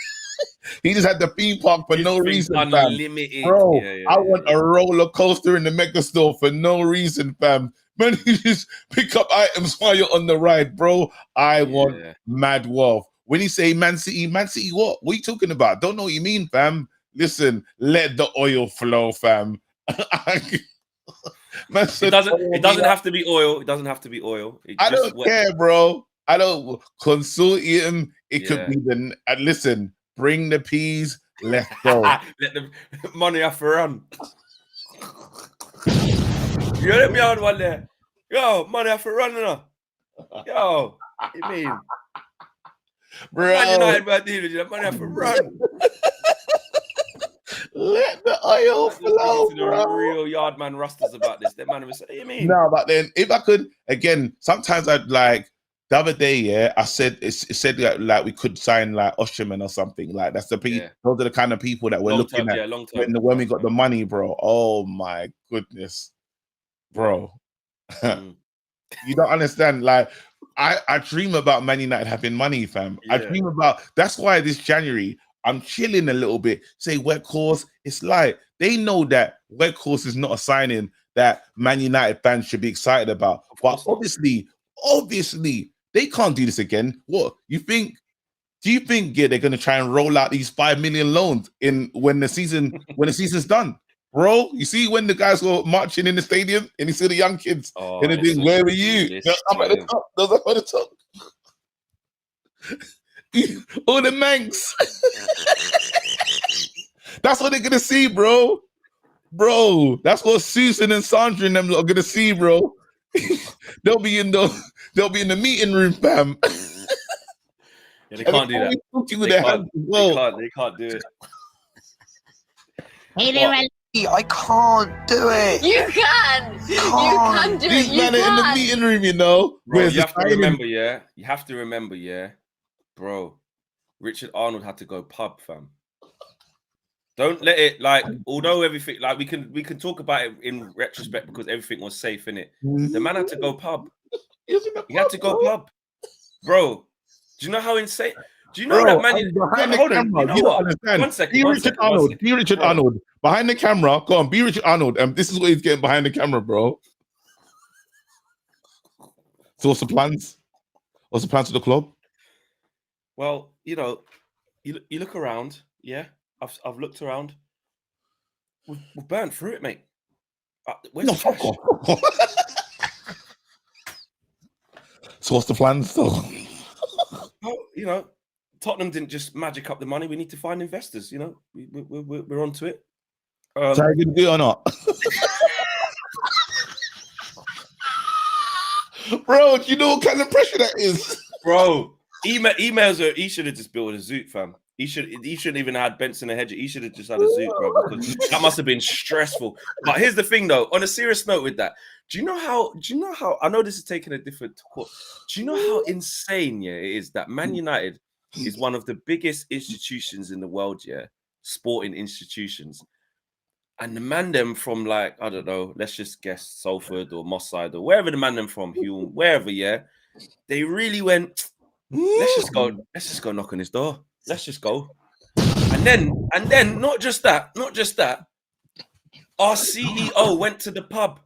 He just had the theme park for no reason, unlimited. Bro, I want a roller coaster in the mega store for no reason, fam. Man, you just pick up items while you're on the ride, bro. I want mad wealth. When you say Man City, what? What are you talking about? Don't know what you mean, fam. Listen, let the oil flow, fam. Man, it doesn't have to be oil. It doesn't have to be oil. I don't care, bro. I don't consortium. It could be listen. Bring the peas. Let's go. Let the money have to run. You let me on one there. Yo, money have to run now. Yo, what you mean? Bro. Money have to run. Let the oil flow, bro. The real yardman rusters about this. That man was saying, what you mean? No, but then if I could, again, sometimes I'd like the other day, yeah, I said it said like we could sign like Osterman or something. Like that's the people. Yeah. Those are the kind of people that we're Long looking term, at yeah, long term. when we got the money, bro. Oh my goodness, bro. You don't understand. Like I dream about Man United having money, fam. I Yeah. dream about. That's why this January I'm chilling a little bit. Say Weghorst, it's like they know that Weghorst is not a signing that Man United fans should be excited about. But obviously, they can't do this again. What you think? Do you think they're gonna try and roll out these 5 million loans in when the season's done? Bro, you see when the guys were marching in the stadium and you see the young kids and they think, where were you? They're up at the top. Those up at the top. All the Manx. That's what they're gonna see, bro. Bro, that's what Susan and Sandra and them are gonna see, bro. they'll be in the meeting room, fam. Yeah, they can't do that. They can't do it. Hey there, I can't do it. You can. You can do it. These men are in the meeting room, you know. Bro, you have to remember, yeah, bro. Richard Arnold had to go pub, fam. Don't let it although everything we can talk about it in retrospect because everything was safe in it. The man had to go pub. He had to go pub, bro. Do you know how insane? Do you know that man? Hold on, you know what? Understand. 1 second. Be Richard Arnold. Be Richard Arnold behind the camera. Go on, be Richard Arnold. This is what he's getting behind the camera, bro. So what's the plans? What's the plans for the club? Well, you know, you look around. Yeah, I've looked around. We've burnt through it, mate. Where's the cash? So what's the plans, though? Well, you know, Tottenham didn't just magic up the money. We need to find investors. You know, we're onto it. So are you gonna do it or not? Bro, do you know what kind of pressure that is? Bro, emails are. He should have just built a zoot, fam. He shouldn't even have had Benson and Hedger. He should have just had a zoot, bro, because that must have been stressful. But here's the thing, though. On a serious note, with that, do you know how? I know this is taking a different talk. Do you know how insane, it is that Man United is one of the biggest institutions in the world, sporting institutions, and the man them from I don't know, let's just guess Salford or Moss Side or wherever the man them from, Hume, wherever, they really went. Let's just go knock on his door. Let's just go. And then not just that. Our CEO went to the pub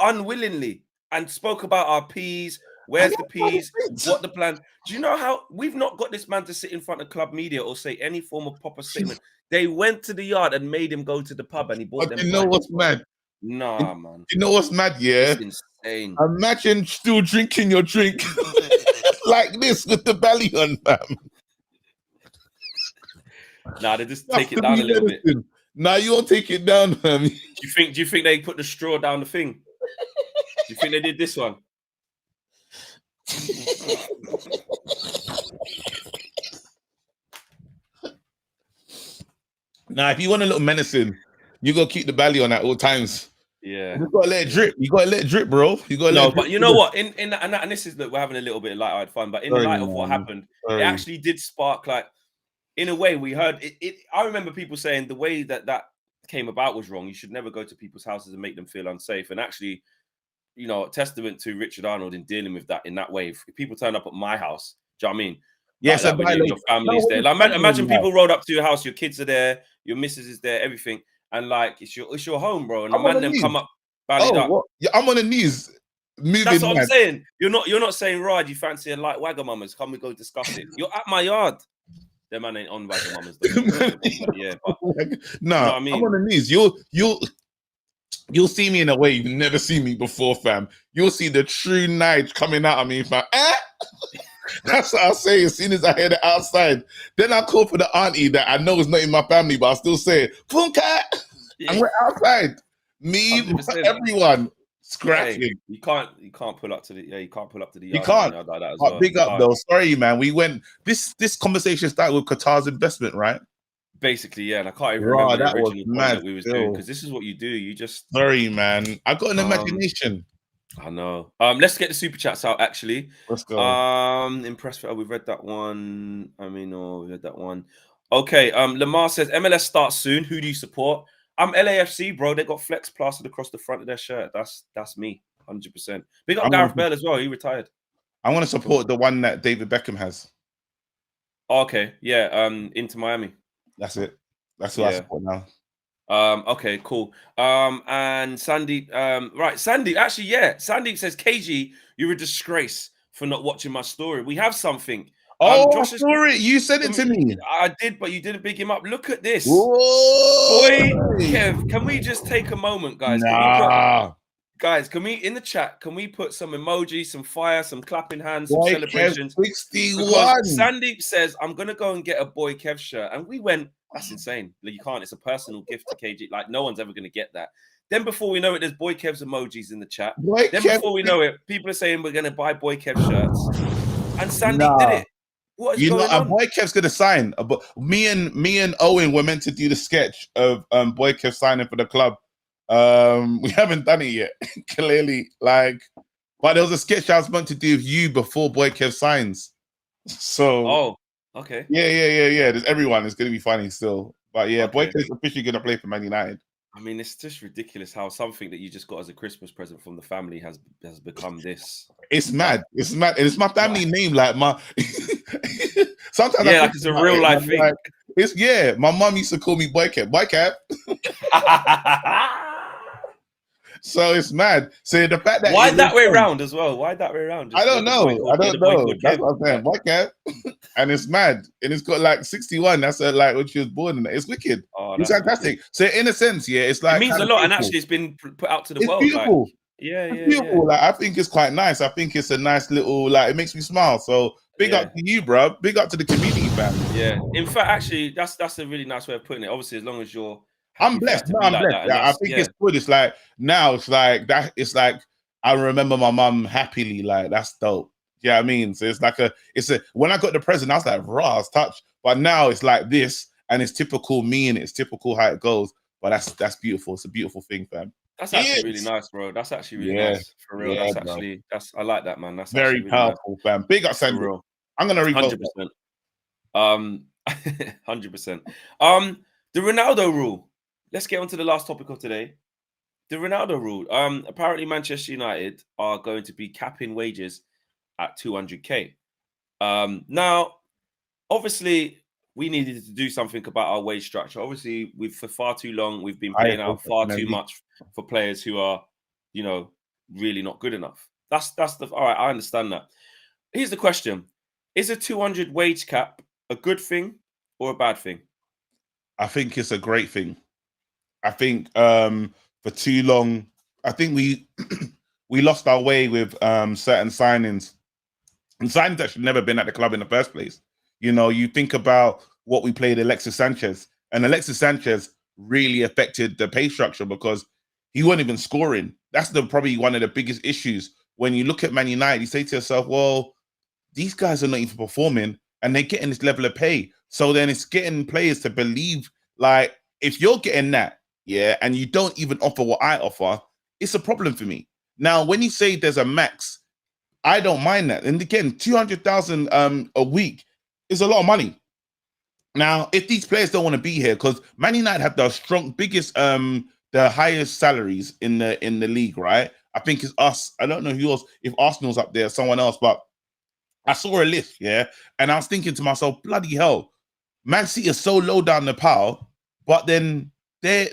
unwillingly and spoke about our P's. Where's the P's? What the plan? Do you know how we've not got this man to sit in front of club media or say any form of proper statement? They went to the yard and made him go to the pub and he bought them. You know what's mad? Nah, man. You know what's mad, yeah? It's insane. Imagine still drinking your drink like this with the belly on, fam. Nah, they just take it down a little bit. Nah, you won't take it down, fam. Do you think they put the straw down the thing? Do you think they did this one? Nah, if you want a little menacing, you gotta keep the belly on at all times. Yeah, you gotta let it drip. You gotta let it drip, bro. You gotta. But you know what? And this is we're having a little bit of light-hearted fun. But in the light of what happened, it actually did spark in a way, we heard it. I remember people saying the way that came about was wrong. You should never go to people's houses and make them feel unsafe. And actually, you know, testament to Richard Arnold in dealing with that in that way. If people turn up at my house, do you know what I mean? Yes, when your family's there. Imagine people rolled up to your house, your kids are there, your missus is there, everything, and it's your home, bro. And the man them come up, ballied up. Yeah, I'm on the knees. Moving. That's what I'm saying. You're not saying, Rod, you fancy a light Wagamama's? Come we go discuss it. You're at my yard. That man ain't on Wagamama's. Yeah, but, no, you know I mean? I'm on the knees. You'll see me in a way you've never seen me before, fam. You'll see the true Nige coming out of me, fam. That's what I'll say as soon as I hear it outside. Then I'll call for the auntie that I know is not in my family, but I'll still say it. Punka! And we're outside. Me, everyone. Scratching. Hey, you can't pull up to the you can't pull up to the yard. You can't. Like that as well. Big up though. Sorry, man. We went this conversation started with Qatar's investment, right? Basically, yeah. And I can't even remember the original point that we was doing because this is what you do. You just sorry, man. I got an imagination. I know. Let's get the super chats out. Actually, Let's go. impressed. We've read that one. I mean, no, we read that one. Okay. Lamar says MLS starts soon. Who do you support? I'm LAFC, bro. They got Flex plastered across the front of their shirt. That's me, 100%. Big up I'm Gareth gonna, Bale as well. He retired. I want to support the one that David Beckham has. Okay, yeah. Into Miami. That's it. That's who I support now. Okay, cool. And Sandy, right, Sandy, actually, yeah, Sandy says, KG, you're a disgrace for not watching my story. We have something. Oh, Josh I saw it. You sent it to me. I did, but you didn't big him up. Look at this. Whoa. Boy, Kev, can we just take a moment, guys? Nah. Can we in the chat, can we put some emojis, some fire, some clapping hands, some Boy, celebrations? Kev 61. Because Sandeep says, I'm gonna go and get a Boy Kev shirt. And we went, that's insane. Like, you can't, it's a personal gift to KG. Like, no one's ever gonna get that. Then before we know it, there's Boy Kev's emojis in the chat. Boy, then Kev, before we know it, people are saying we're gonna buy Boy Kev shirts. And Sandeep did it. What is going on? Boy Kev's gonna sign. But me and Owen were meant to do the sketch of Boy Kev signing for the club. We haven't done it yet, clearly. Like, but there was a sketch I was meant to do with you before Boy Kev signs. So, okay, yeah. There's everyone. It's gonna be funny still. But yeah, Okay. Boy Kev's officially gonna play for Man United. I mean, it's just ridiculous how something that you just got as a Christmas present from the family has become this. It's mad. It's mad. And it's my family name. Like my sometimes Yeah, like it's a real life thing. Like, it's my mom used to call me Boy Kev. Boy Kev. So it's mad. So the fact that why that way around as well? Why that way around? I don't know. That's what I'm saying. Boy Kev. And it's mad. And it's got like 61. That's like when she was born. And it's wicked. It's fantastic. So in a sense, yeah, it's like it means a lot. beautiful. And actually, it's been put out to the It's world. beautiful. Like, it's beautiful. Yeah. Like, I think it's quite nice. I think it's a nice little, like, it makes me smile. So big up to you, bro. Big up to the community, fam. Yeah. In fact, actually, that's a really nice way of putting it. Obviously, as long as you're I'm blessed. No, I'm blessed. I think it's good. It's like now it's like that. It's like I remember my mum happily. Like, that's dope. Yeah, I mean, so it's like when I got the present, I was like, raw, I was touched. But now it's like this, and it's typical me, and it's typical how it goes. But that's beautiful. It's a beautiful thing, fam. That's actually really nice, bro. That's actually really nice. For real. I like that, man. That's very really powerful, nice. Fam. Big up, Sandra. I'm gonna repost 100%. 100%. The Ronaldo rule. Let's get on to the last topic of today. The Ronaldo rule. Apparently Manchester United are going to be capping wages at 200k. Now, obviously, we needed to do something about our wage structure. Obviously, for far too long, we've been paying out far too much for players who are, really not good enough. All right, I understand that. Here's the question. Is a 200 wage cap a good thing or a bad thing? I think it's a great thing. I think for too long, I think we we lost our way with certain signings. And signings that should never been at the club in the first place. You think about what we played Alexis Sanchez, and Alexis Sanchez really affected the pay structure because he wasn't even scoring. That's probably one of the biggest issues. When you look at Man United, you say to yourself, well, these guys are not even performing and they're getting this level of pay. So then it's getting players to believe, like, if you're getting that, and you don't even offer what I offer, it's a problem for me. Now, when you say there's a max, I don't mind that. And again, 200,000 a week is a lot of money. Now, if these players don't want to be here, because Man United have the biggest, the highest salaries in the league, right? I think it's us. I don't know who else, if Arsenal's up there, someone else, but I saw a list, and I was thinking to myself, bloody hell, Man City is so low down the pile, but then they're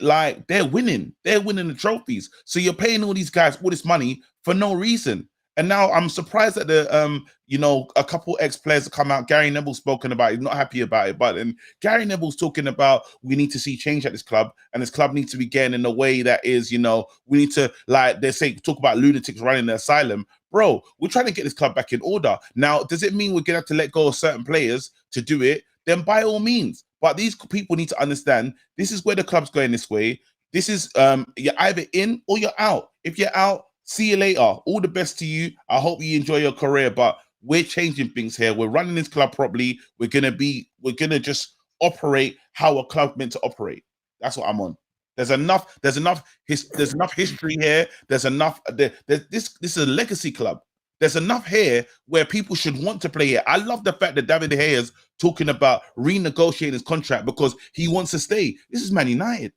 winning. They're winning the trophies. So you're paying all these guys all this money for no reason. And now I'm surprised that a couple ex-players have come out. Gary Neville's spoken about it. He's not happy about it. But then Gary Neville's talking about we need to see change at this club, and this club needs to be getting in a way that is, we need to, like they say, talk about lunatics running the asylum. Bro, we're trying to get this club back in order. Now, does it mean we're going to have to let go of certain players to do it? Then by all means. But these people need to understand this is where the club's going this way. This is, you're either in or you're out. If you're out, see you later. All the best to you. I hope you enjoy your career. But we're changing things here. We're running this club properly. We're gonna just operate how a club meant to operate. That's what I'm on. There's enough history here. There's enough. This is a legacy club. There's enough here where people should want to play here. I love the fact that David De Gea is talking about renegotiating his contract because he wants to stay. This is Man United.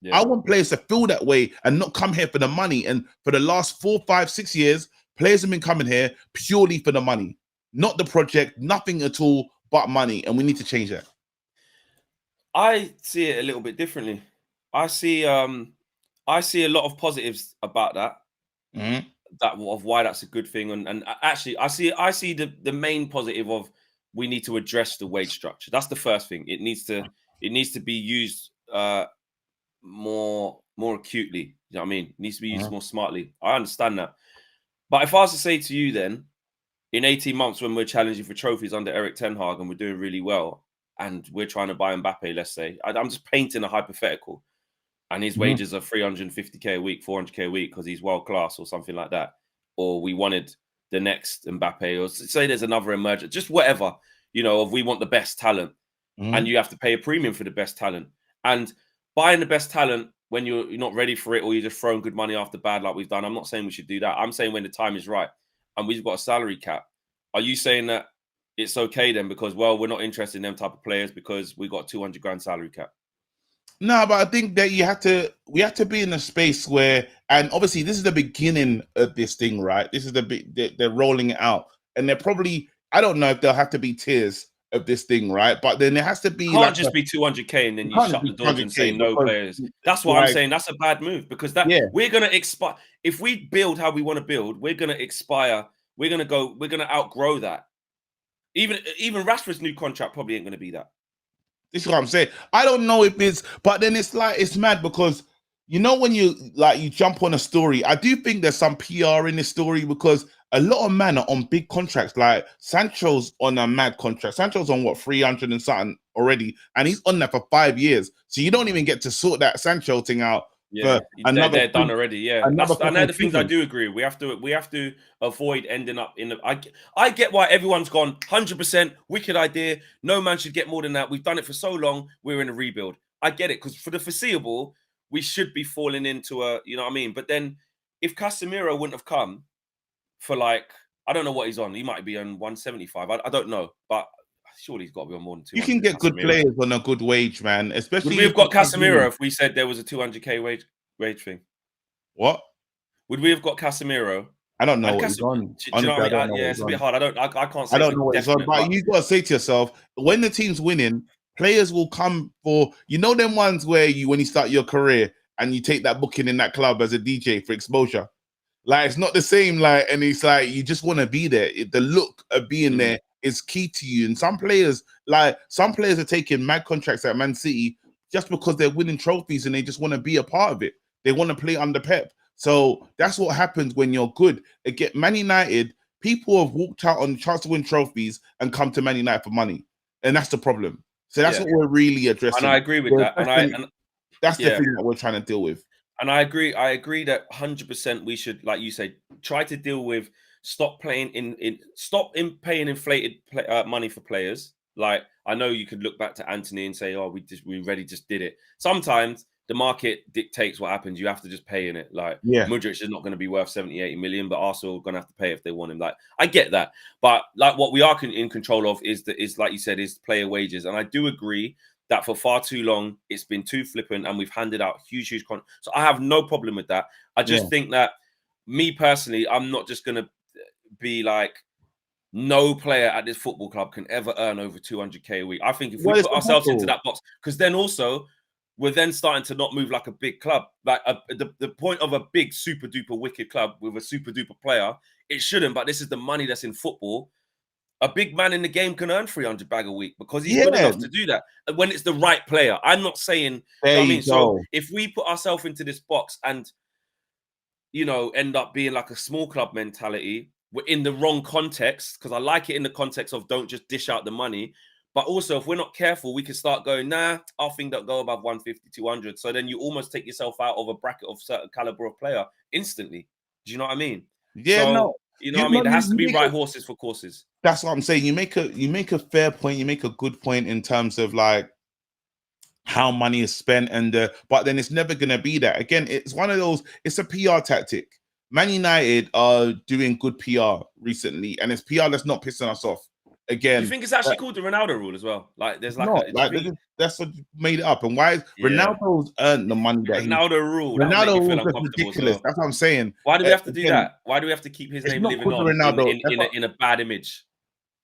Yeah. I want players to feel that way and not come here for the money. And for the last 4, 5, 6 years, players have been coming here purely for the money, not the project, nothing at all but money. And we need to change that. I see it a little bit differently. I see a lot of positives about that. Mm-hmm. That of why that's a good thing. And actually, I see the main positive of we need to address the wage structure. That's the first thing. It needs to be used more acutely. You know what I mean? It needs to be used more smartly. I understand that. But if I was to say to you then, in 18 months when we're challenging for trophies under Eric Ten Hag and we're doing really well, and we're trying to buy Mbappe, let's say, I'm just painting a hypothetical, and his wages are 350k a week, 400k a week because he's world class or something like that, or we wanted the next Mbappe, or say there's another emergent, just whatever, you know, if we want the best talent, and you have to pay a premium for the best talent, and buying the best talent when you're not ready for it, or you're just throwing good money after bad like we've done. I'm not saying we should do that. I'm saying when the time is right and we've got a salary cap. Are you saying that it's okay then because, well, we're not interested in them type of players because we got 200 grand salary cap? No, but I think that we have to be in a space where, and obviously this is the beginning of this thing, right? This is they're rolling it out, and they're probably, I don't know if there'll have to be tiers of this thing, right? But then there has to be, it can't just be 200k and then you shut the doors and say no players. That's what I'm saying. That's a bad move because we're gonna expire. If we build how we want to build, we're gonna expire. We're gonna outgrow that. Even Rashford's new contract probably ain't gonna be that. This is what I'm saying. I don't know if it's, but then it's like, it's mad because, you know, when you jump on a story, I do think there's some PR in this story because a lot of men are on big contracts. Like Sancho's on a mad contract. Sancho's on what, 300 and something already, and he's on that for 5 years. So you don't even get to sort that Sancho thing out. Yeah, they're done already. Yeah, I know the things I do agree. We have to avoid ending up in the. I get why everyone's gone 100% wicked idea. No man should get more than that. We've done it for so long. We're in a rebuild. I get it because for the foreseeable, we should be falling into a, you know what I mean. But then, if Casemiro wouldn't have come for like, I don't know what he's on. He might be on 175. I don't know, but surely he's got to be on more than 200. You can get good players on a good wage, man. Especially would we have got Casemiro if we said there was a 200k wage thing? What? Would we have got Casemiro? I don't know what he's on. Do you know what I mean? Yeah, it's a bit hard. I can't say. I don't know what he's on, but you got to say to yourself, when the team's winning, players will come for, you know, them ones where when you start your career and you take that booking in that club as a DJ for exposure. Like, it's not the same, like, and it's like, you just want to be there. The look of being there is key to you. And some players are taking mad contracts at Man City just because they're winning trophies and they just want to be a part of it. They want to play under Pep. So that's what happens when you're good. Again, Man United, people have walked out on the chance to win trophies and come to Man United for money. And that's the problem. So that's what we're really addressing. And I agree with that. And that's the thing that we're trying to deal with. And I agree that 100% we should, like you said, try to deal with stop paying inflated money for players. Like, I know you could look back to Anthony and say, oh, we already just did it. Sometimes the market dictates what happens. You have to just pay in it. Like, Mudryk is not going to be worth 70, 80 million, but Arsenal are going to have to pay if they want him. Like, I get that. But like what we are in control of is like you said, is player wages. And I do agree that for far too long, it's been too flippant and we've handed out huge contracts. So I have no problem with that. I just think that, me personally, I'm not just going to be like, no player at this football club can ever earn over 200k a week. I think if we put ourselves into that box, because then also we're then starting to not move like a big club. Like the point of a big super duper wicked club with a super duper player, it shouldn't, but this is the money that's in football. A big man in the game can earn 300 bag a week because he's good enough to do that when it's the right player. I'm not saying, you know what I mean? So if we put ourselves into this box and, you know, end up being like a small club mentality, we're in the wrong context, because I like it in the context of don't just dish out the money. But also, if we're not careful, we can start going, nah, our thing don't go above 150, 200. So then you almost take yourself out of a bracket of certain caliber of player instantly. Do you know what I mean? Yeah, so, no. You know what I mean? There has to be right horses for courses. That's what I'm saying. You make a fair point. You make a good point in terms of like how money is spent, and but then it's never gonna be that. Again, it's one of those, it's a PR tactic. Man United are doing good PR recently, and it's PR that's not pissing us off. Again, Do you think it's actually called the Ronaldo rule as well? Like, there's like no, a like that's what made it up. And why Ronaldo's earned the money that Ronaldo rule? That Ronaldo make you feel was uncomfortable ridiculous. as well. That's what I'm saying. Why do we have to do Again, that? Why do we have to keep his it's name not living called on the Ronaldo. in a bad image?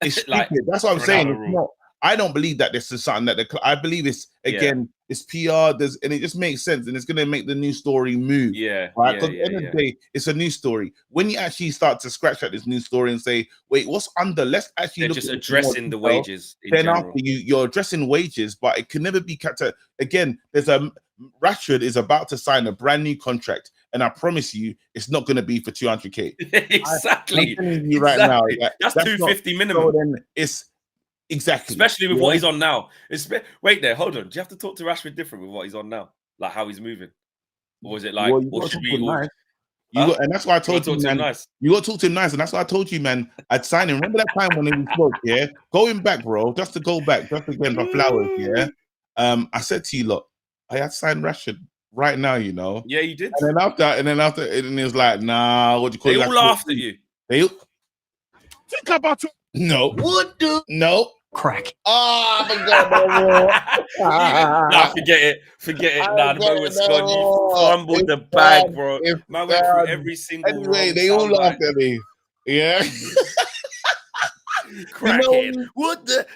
It's Like, stupid. That's what I'm saying. Ronaldo It's rule. not. I don't believe that this is something that I believe it's again. It's PR. And it just makes sense, and it's going to make the news story move. Yeah, right. Because at the end of the day, it's a news story. When you actually start to scratch at this news story and say, "Wait, what's under?" Let's actually look just at addressing the wages. Then after you're addressing wages, but it can never be kept. Again, there's a Rashford is about to sign a brand new contract, and I promise you, it's not going to be for 200k. Exactly. I'm telling you right now, that's 250 minimum. So then it's exactly, especially with what he's on now. Wait there, hold on. Do you have to talk to Rashford different with what he's on now, like how he's moving, or is it like? Or should we? Nice. And that's why I told you, man. Nice. You got to talk to him nice, and that's why I told you, man. I'd sign him. Remember that time when we spoke? Yeah, going back, bro. Just to go back, just again for flowers. Yeah. I said to you, look, I had signed Rashford right now. You know. Yeah, you did. And then after, and it was like, nah. What do you call it? They all laughed at you. They think about it. No. What do? No. Crack. Oh, I forgot that. Nah, forget it. Forget it. Nah, the moment's gone. You fumbled the bag, bro. Man went through every single. Anyway, they all laughed at me. Yeah. Crackhead. What the?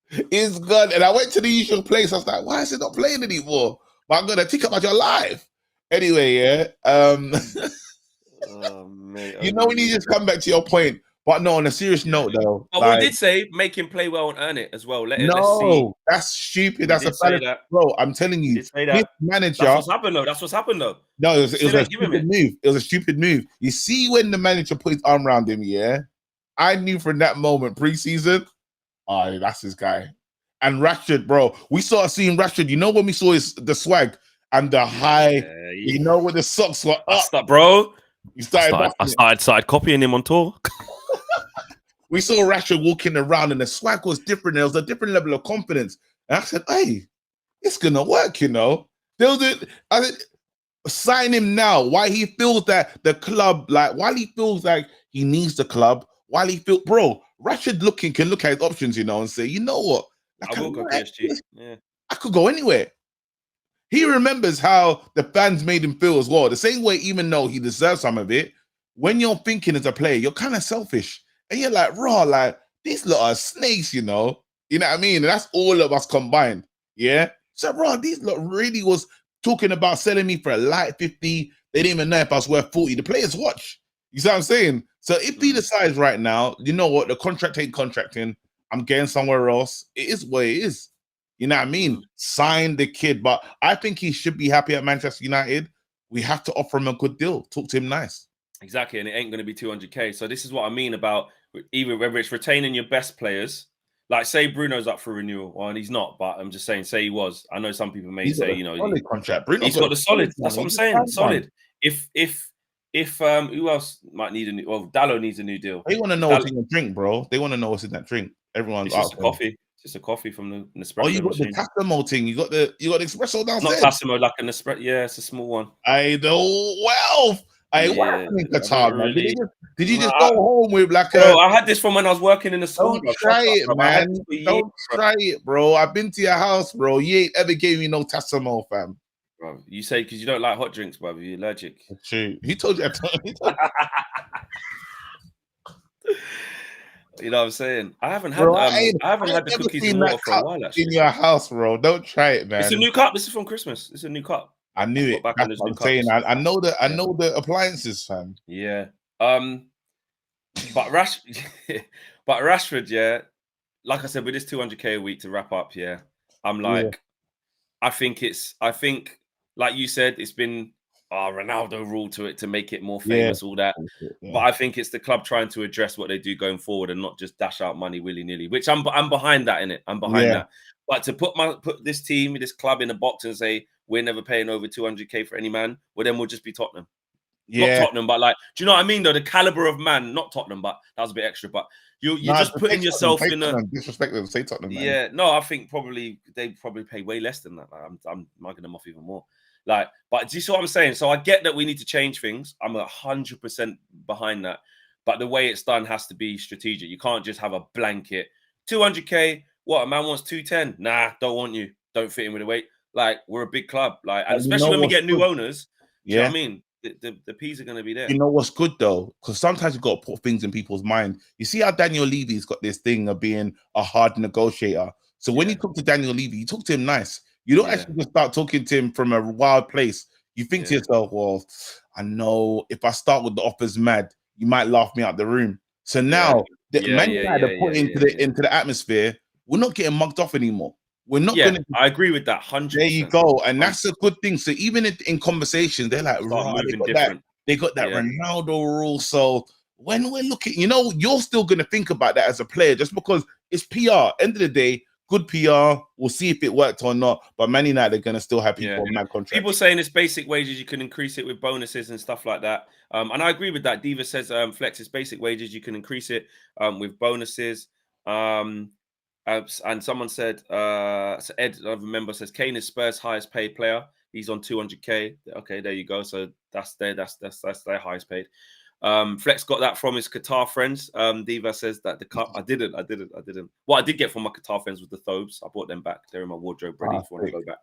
It's good. And I went to the usual place. I was like, why is it not playing anymore? But I'm gonna think about your life. Anyway, yeah. Oh, mate, you know, when you just come back to your point. But no, on a serious note, though. But we did say make him play well and earn it as well. Let's see. That's stupid. That's a bad, bro. I'm telling you, his manager. That's what's happened, though. No, it was a stupid move. It was a stupid move. You see, when the manager put his arm around him, yeah, I knew from that moment pre-season, oh, that's his guy. And Rashford, bro, we started seeing Rashford. You know, when we saw the swag and the high, you know, when the socks were up, bro. You started. I started copying him on tour. We saw Rashford walking around, and the swag was different. There was a different level of confidence. And I said, "Hey, it's gonna work," you know. I said, sign him now. Why he feels that the club, like, while he feels like he needs the club, while he feels, bro, Rashford can look at his options, you know, and say, you know what, like, I will go PSG. Yeah, I could go anywhere. He remembers how the fans made him feel as well. The same way, even though he deserves some of it, when you're thinking as a player, you're kind of selfish. And you're like, raw, like, these lot are snakes, you know? You know what I mean? And that's all of us combined. Yeah? So, raw, these lot really was talking about selling me for a light 50. They didn't even know if I was worth 40. The players watch. You see what I'm saying? So if he decides right now, you know what? The contract ain't contracting. I'm getting somewhere else. It is what it is. You know what I mean? Sign the kid. But I think he should be happy at Manchester United. We have to offer him a good deal. Talk to him nice. Exactly. And it ain't going to be 200k. So this is what I mean about either whether it's retaining your best players. Like, say Bruno's up for renewal. Well, he's not, but I'm just saying, say he was. I know some people may say, you know, solid contract. He's got the solid. That's what I'm saying. Solid. If who else might need a new? Well, Dallo needs a new deal. They want to know what's in the drink, bro. They want to know what's in that drink. Everyone's just a coffee. It's just a coffee from the Nespresso. Oh, you got machine. the Tassimo thing. You got the espresso downstairs. Not Tassimo, like an espresso. Yeah, it's a small one. I know. Well, what happened in Qatar, man? Did you just go home with like a? I had this from when I was working in the school. Don't try it, man. Don't try it, bro. I've been to your house, bro. You ain't ever gave me no Tassimo, fam. Bro, you say because you don't like hot drinks, brother. You're allergic. True. He told you. You know what I'm saying? I haven't had I haven't had the cookies and water for a while. Actually, in your house, bro. Don't try it, man. It's a new cup. This is from Christmas. It's a new cup. I knew it. That's what I'm saying. I know the appliances, fam. Yeah. But Rashford, yeah. Like I said, with this 200k a week to wrap up, yeah. I'm like, I think, like you said, it's been Ronaldo rule to it to make it more famous, all that. Yeah. But I think it's the club trying to address what they do going forward and not just dash out money willy-nilly, which I'm behind that, innit? I'm behind that. But to put this team, this club in a box and say, we're never paying over 200k for any man, well, then we'll just be Tottenham. Not Yeah. Tottenham, but like, do you know what I mean? Though the caliber of man, not Tottenham, but that was a bit extra. But you're just putting yourself in a disrespect them. Say Tottenham, man. yeah. No, I think they probably pay way less than that. Like, I'm mugging them off even more. Like, but do you see what I'm saying? So I get that we need to change things. I'm 100% behind that. But the way it's done has to be strategic. You can't just have a blanket 200k. What, a man wants 210? Nah, don't want you. Don't fit in with the weight. Like, we're a big club. Like, and especially when we get new owners. Do you know what I mean? The P's are going to be there. You know what's good though? Because sometimes you've got to put things in people's mind. You see how Daniel Levy's got this thing of being a hard negotiator. So when you talk to Daniel Levy, you talk to him nice. You don't actually just start talking to him from a wild place. You think to yourself, well, I know if I start with the offers mad, you might laugh me out the room. So now the man that are put into the atmosphere, we're not getting mugged off anymore. We're not going to. I agree with that. 100%. There you go, and that's a good thing. So even in conversations, they're like, they got that Ronaldo rule. So when we're looking, you know, you're still going to think about that as a player, just because it's PR. End of the day, good PR. We'll see if it worked or not. But Man United are going to still have people on mad contracts. People saying it's basic wages. You can increase it with bonuses and stuff like that. And I agree with that. Diva says, Flex, it's basic wages. You can increase it with bonuses. And someone said, so Ed, another member says, Kane is Spurs' highest paid player. He's on 200k. Okay, there you go. So that's their highest paid. Flex got that from his Qatar friends. Diva says that the cup. I didn't. What I did get from my Qatar friends was the Thobes. I brought them back. They're in my wardrobe ready for when I go back.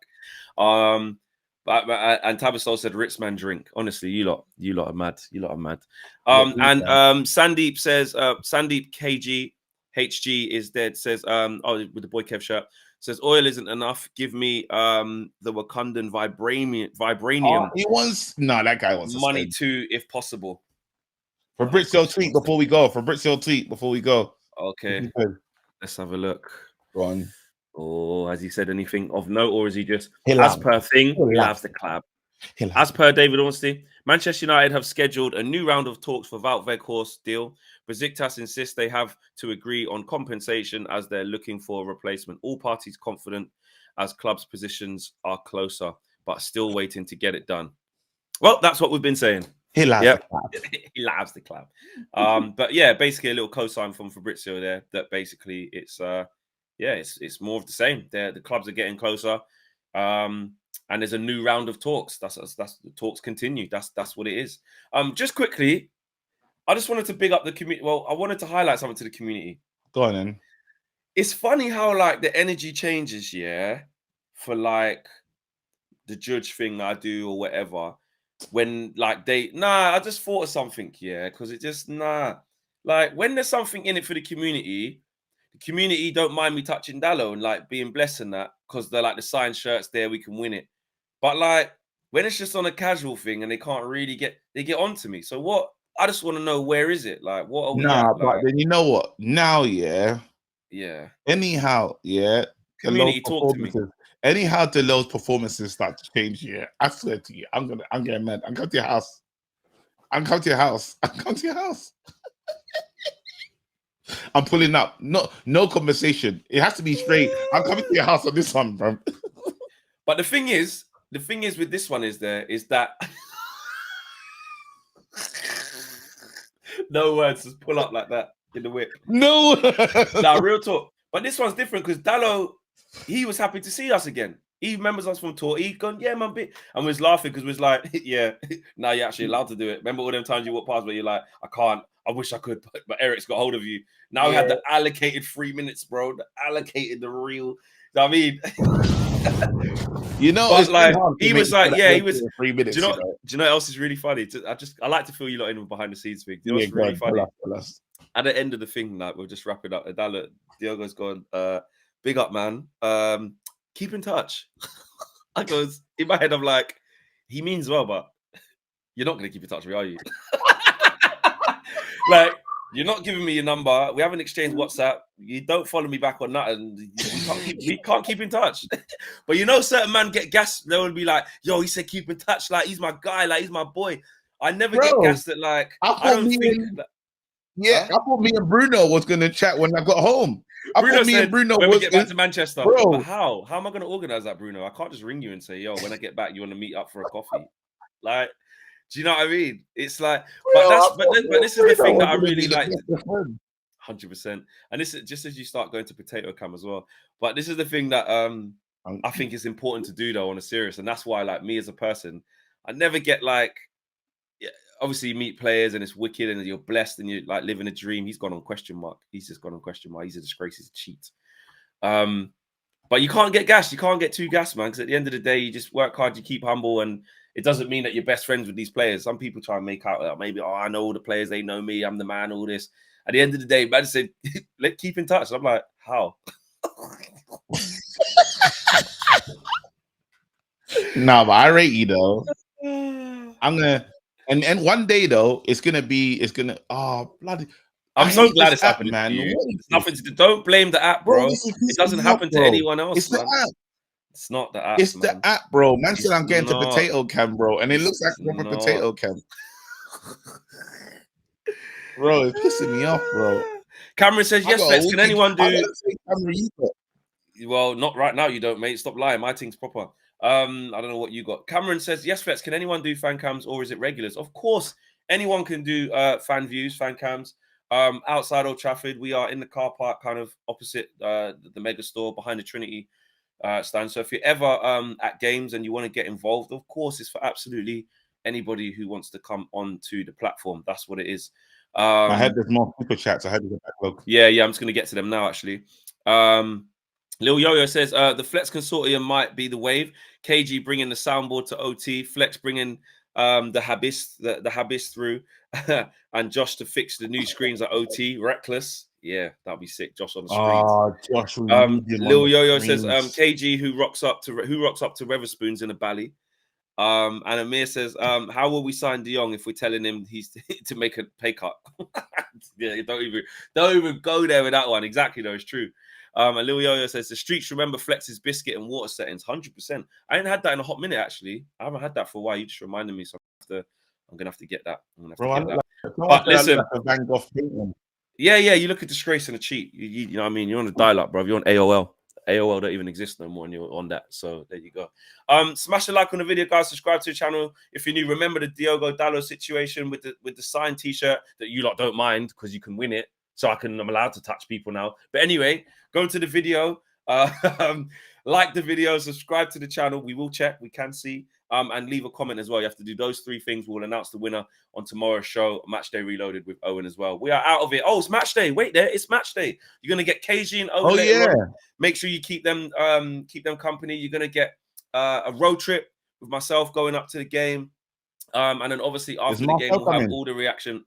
And Tabasol said, "Ritzman drink." Honestly, you lot are mad. You lot are mad. Sandeep says, Sandeep KG HG is dead. Says, with the boy Kev shirt. Says, oil isn't enough. Give me the Wakandan vibranium. He wants that guy wants money too, if possible. Fabrizio tweet before we go. Okay, let's have a look. Go on. Or has he said anything of note, or is he just as per thing? He loves the club. As per David Ornstein, Manchester United have scheduled a new round of talks for Wout Weghorst deal. Besiktas insists they have to agree on compensation as they're looking for a replacement. All parties confident as clubs' positions are closer, but still waiting to get it done. Well, that's what we've been saying. He loves the club. He loves the club. But yeah, basically a little cosign from Fabrizio there that basically it's more of the same. The clubs are getting closer. And there's a new round of talks. That's the talks continue. That's what it is. Just quickly, I just wanted to big up the community. Well, I wanted to highlight something to the community. Go on then. It's funny how like the energy changes, for like the judge thing that I do or whatever. When like I just thought of something, because it just like when there's something in it for the community don't mind me touching Dallo and like being blessed in that because they're like the signed shirts there, we can win it. But like when it's just on a casual thing and they can't really get onto me. So what? I just want to know, where is it? Like what are we at? But then you know what? Now, anyhow, community talk to me. Anyhow, the Lord's performances start to change. I swear to you, I'm getting mad. I'm coming to your house. I'm pulling up. No conversation. It has to be straight. I'm coming to your house on this one, bro. But the thing is with this one is that no words, just pull up like that in the whip. No, real talk. But this one's different because Dallo, he was happy to see us again. He remembers us from tour. He gone, yeah, man, bit, and was laughing because was like, yeah, now you're actually allowed to do it. Remember all them times you walk past where you're like, I can't. I wish I could, but Eric's got hold of you. Now we had the allocated 3 minutes, bro. The real. I mean, you know, but like he was like, he was 3 minutes. Do you know what else is really funny? I like to feel you lot in behind the scenes thing. You know what's really funny? At the end of the thing, like we'll just wrap it up. Diogo's gone, big up, man. Keep in touch. I goes in my head, I'm like, he means well, but you're not gonna keep in touch with me, are you? Like, you're not giving me your number. We haven't exchanged WhatsApp. You don't follow me back on that, and we can't keep in touch. But you know, certain man get gas. They will be like, "Yo, he said keep in touch. Like he's my guy. Like he's my boy." I never get gassed at like. I don't think. I thought me and Bruno was gonna chat when I got home. Bruno said, Bruno when we get back to Manchester. Bro. But how am I going to organize that, Bruno? I can't just ring you and say, yo, when I get back, you want to meet up for a coffee? Like, Do you know what I mean? It's like, but this is the thing that I really like. 100%. And this is just as you start going to potato cam as well. But this is the thing that I think is important to do though on a serious, and that's why like me as a person, I never get like, yeah, obviously you meet players and it's wicked and you're blessed and you're like living a dream. He's gone on question mark. He's just gone on question mark. He's a disgrace. He's a cheat. But you can't get gassed. You can't get too gassed, man. Because at the end of the day, you just work hard. You keep humble, and it doesn't mean that you're best friends with these players. Some people try and make out that maybe, oh, I know all the players. They know me. I'm the man. All this. At the end of the day, man said, let's keep in touch. And I'm like, how? No, but I rate you though. I'm gonna, and one day though, it's gonna, oh bloody. I'm so glad it's happening, man. It's nothing to do. Don't blame the app, bro. It doesn't happen to anyone else. It's the app. It's not the app. It's the app, bro. Man said I'm getting to potato cam, bro, and it looks like proper potato cam. Bro, it's pissing me off, bro. Cameron says, yes, Felix, can anyone do... Well, not right now, you don't, mate. Stop lying. My thing's proper. I don't know what you got. Cameron says, yes, Felix, can anyone do fan cams or is it regulars? Of course, anyone can do fan views, fan cams. Outside Old Trafford, we are in the car park, kind of opposite the mega store behind the Trinity stand. So if you're ever at games and you want to get involved, of course, it's for absolutely anybody who wants to come onto the platform. That's what it is. I had there's more super chats. I had the backlog. Yeah, I'm just going to get to them now, actually. Lil Yo-Yo says, the Flex Consortium might be the wave. KG bringing the soundboard to OT. Flex bringing the Habis through. And Josh to fix the new screens at OT. Reckless. Yeah, that'll be sick. Josh on the screens. Oh, Josh. Lil Yo-Yo says, KG who rocks up to Wetherspoons in a bally. And Amir says, how will we sign De Jong if we're telling him he's to make a pay cut? Yeah, don't even go there with that one. Exactly, though, it's true. And Lil Yo-Yo says, the streets remember Flex's biscuit and water settings. 100%. I ain't had that in a hot minute, actually. I haven't had that for a while. You just reminded me, so I'm gonna have to get that. But listen, yeah, you look a disgrace and a cheat. You know what I mean? You're on a dial-up, bro. You're on AOL. AOL don't even exist no more, and you're on that. So there you go. Smash a like on the video, guys. Subscribe to the channel if you're new. Remember the Diogo Dalot situation with the signed T-shirt that you lot don't mind because you can win it. So I'm allowed to touch people now. But anyway, go to the video, like the video, subscribe to the channel. We will check, we can see, and leave a comment as well. You have to do those three things. We'll announce the winner on tomorrow's show, Match Day Reloaded with Owen as well. We are out of it. Oh, it's match day. Wait there, it's match day. You're gonna get KG and Owen. Oh yeah. Make sure you keep them company. You're gonna get a road trip with myself going up to the game, and then obviously after the game we'll have all the reaction.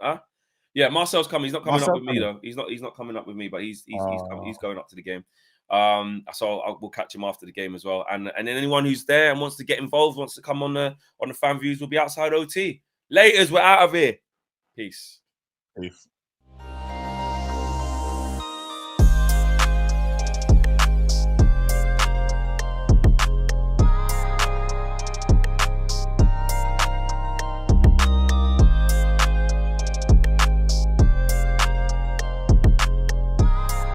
Yeah, Marcel's coming. He's not coming up with me though. He's not coming up with me, but he's going up to the game. So we'll catch him after the game as well. And then anyone who's there and wants to get involved, wants to come on the fan views, will be outside OT. Laters, we're out of here. Peace.